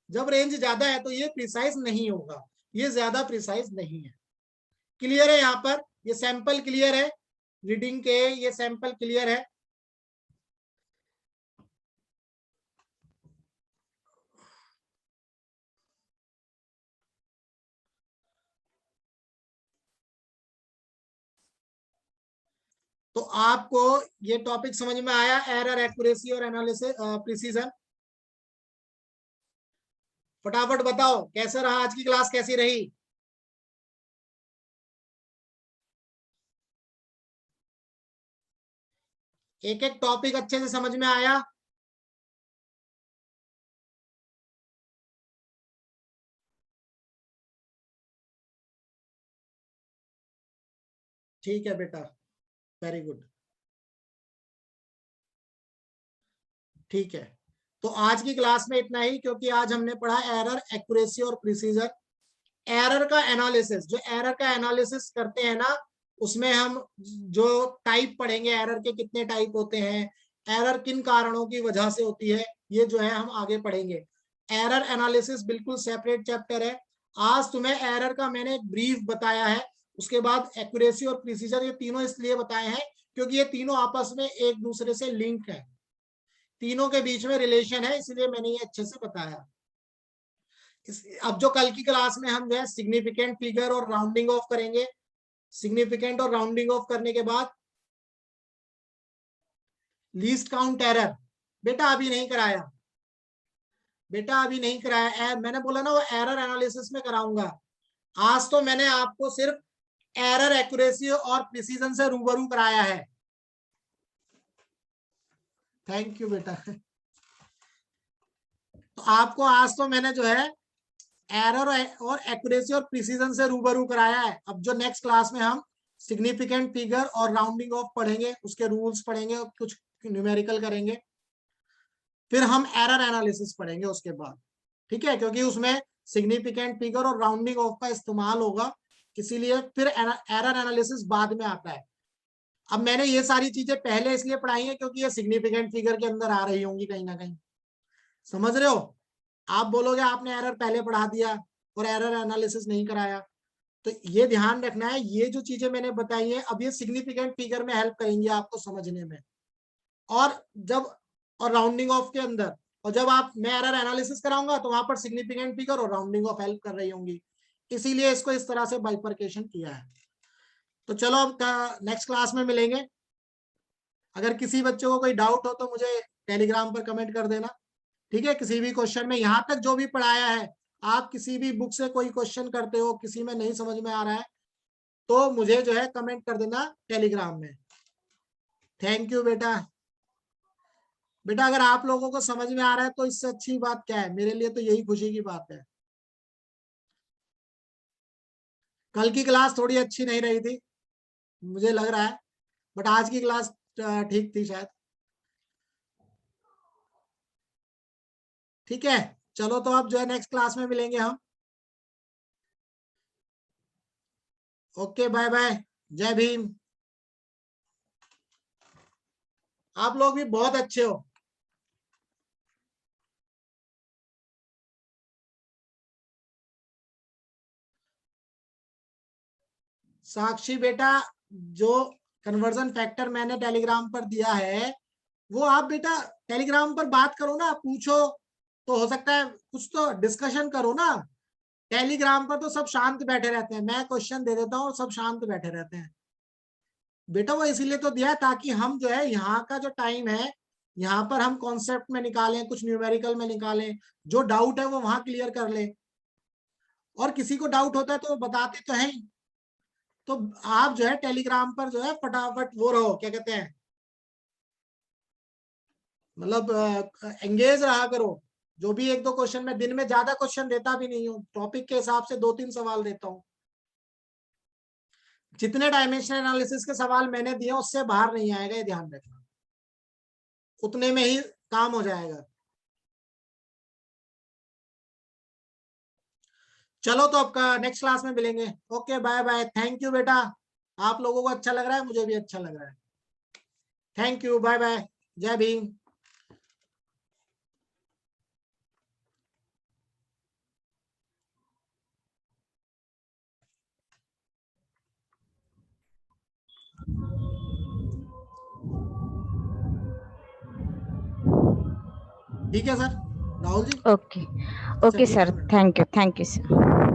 जब रेंज ज्यादा है तो ये प्रिसाइज नहीं होगा, ये ज्यादा प्रिसाइज नहीं है। क्लियर है? यहाँ पर ये सैंपल क्लियर है, रीडिंग के ये सैंपल क्लियर है। तो आपको ये टॉपिक समझ में आया, एरर, एक्यूरेसी और एनालिसिस, प्रिसीजन? फटाफट बताओ कैसा रहा आज की क्लास, कैसी रही? एक एक टॉपिक अच्छे से समझ में आया? ठीक है बेटा, वेरी गुड। ठीक है, तो आज की क्लास में इतना ही, क्योंकि आज हमने पढ़ा एरर, एक्यूरेसी और प्रिसीजन। एरर का एनालिसिस, जो एरर का एनालिसिस करते हैं ना, उसमें हम जो टाइप पढ़ेंगे, एरर के कितने टाइप होते हैं, एरर किन कारणों की वजह से होती है, ये जो है हम आगे पढ़ेंगे। एरर एनालिसिस बिल्कुल सेपरेट चैप्टर है। आज तुम्हें एरर का मैंने एक ब्रीफ बताया है, उसके बाद एक्यूरेसी और प्रिसीजन, ये तीनों इसलिए बताए हैं क्योंकि ये तीनों आपस में एक दूसरे से लिंक है, तीनों के बीच में रिलेशन है, इसलिए मैंने ये अच्छे से बताया। अब जो कल की क्लास में हम जो है सिग्निफिकेंट फिगर और राउंडिंग ऑफ करेंगे, सिग्निफिकेंट और राउंडिंग ऑफ करने के बाद लीस्ट काउंट एरर, बेटा अभी नहीं कराया, बेटा अभी नहीं कराया, मैंने बोला ना वो एरर एनालिसिस में कराऊंगा। आज तो मैंने आपको सिर्फ एरर, एक्यूरेसी और प्रिसीजन से रूबरू कराया है। थैंक यू बेटा। तो आपको आज तो मैंने जो है एरर और एक्यूरेसी और प्रिसीजन से रूबरू कराया है। अब जो नेक्स्ट क्लास में हम सिग्निफिकेंट फिगर और राउंडिंग ऑफ पढ़ेंगे, उसके रूल्स पढ़ेंगे और कुछ न्यूमेरिकल करेंगे, फिर हम एरर एनालिसिस पढ़ेंगे उसके बाद, ठीक है, क्योंकि उसमें सिग्निफिकेंट फिगर और राउंडिंग ऑफ का इस्तेमाल होगा, इसीलिए फिर एरर एनालिसिस बाद में आता है। अब मैंने ये सारी चीजें पहले इसलिए पढ़ाई है क्योंकि ये सिग्निफिकेंट फिगर के अंदर आ रही होंगी कहीं ना कहीं, समझ रहे हो? आप बोलोगे आपने एरर पहले पढ़ा दिया और एरर एनालिसिस नहीं कराया, तो ये ध्यान रखना है, ये जो चीजें मैंने बताई है अब ये सिग्निफिकेंट फिगर में हेल्प करेंगी आपको समझने में, और राउंडिंग ऑफ के अंदर, और जब आप मैं एरर एनालिसिस कराऊंगा तो वहां पर सिग्निफिकेंट फिगर और राउंडिंग ऑफ हेल्प कर रही होंगी, इसीलिए इसको इस तरह से बाइफरकेशन किया है। तो चलो अब नेक्स्ट क्लास में मिलेंगे। अगर किसी बच्चे को कोई डाउट हो तो मुझे टेलीग्राम पर कमेंट कर देना, ठीक है? किसी भी क्वेश्चन में, यहाँ तक जो भी पढ़ाया है, आप किसी भी बुक से कोई क्वेश्चन करते हो, किसी में नहीं समझ में आ रहा है, तो मुझे जो है कमेंट कर देना टेलीग्राम में। थैंक यू बेटा। बेटा अगर आप लोगों को समझ में आ रहा है तो इससे अच्छी बात क्या है, मेरे लिए तो यही खुशी की बात है। कल की क्लास थोड़ी अच्छी नहीं रही थी मुझे लग रहा है, बट आज की क्लास ठीक थी शायद। ठीक है, चलो तो अब जो है नेक्स्ट क्लास में मिलेंगे हम। ओके, बाय बाय, जय भीम। आप लोग भी बहुत अच्छे हो। साक्षी बेटा, जो कन्वर्जन फैक्टर मैंने टेलीग्राम पर दिया है वो आप बेटा टेलीग्राम पर बात करो ना, पूछो तो हो सकता है, कुछ तो डिस्कशन करो ना। टेलीग्राम पर तो सब शांत बैठे रहते हैं, मैं क्वेश्चन दे देता हूँ और सब शांत बैठे रहते हैं। बेटा वो इसीलिए तो दिया है ताकि हम जो है यहाँ का जो टाइम है, यहाँ पर हम कॉन्सेप्ट में निकालें, कुछ न्यूमेरिकल में निकालें, जो डाउट है वो वहां क्लियर कर ले, और किसी को डाउट होता है तो बताते तो है। तो आप जो है टेलीग्राम पर जो है फटाफट वो रहो, क्या कहते हैं, मतलब एंगेज रहा करो। जो भी एक दो क्वेश्चन, मैं दिन में ज्यादा क्वेश्चन देता भी नहीं हूँ, टॉपिक के हिसाब से 2-3 सवाल देता हूँ। जितने डायमेंशनल एनालिसिस के सवाल मैंने दिए उससे बाहर नहीं आएगा, ये ध्यान रखना, उतने में ही काम हो जाएगा। चलो तो आपका नेक्स्ट क्लास में मिलेंगे। Okay, bye bye, thank you बेटा। आप लोगों को अच्छा लग रहा है, मुझे भी अच्छा लग रहा है। थैंक यू, बाय बाय, जय भीम। ठीक है sir, Rahul ji. Okay okay ठीक सर, है। Thank you sir.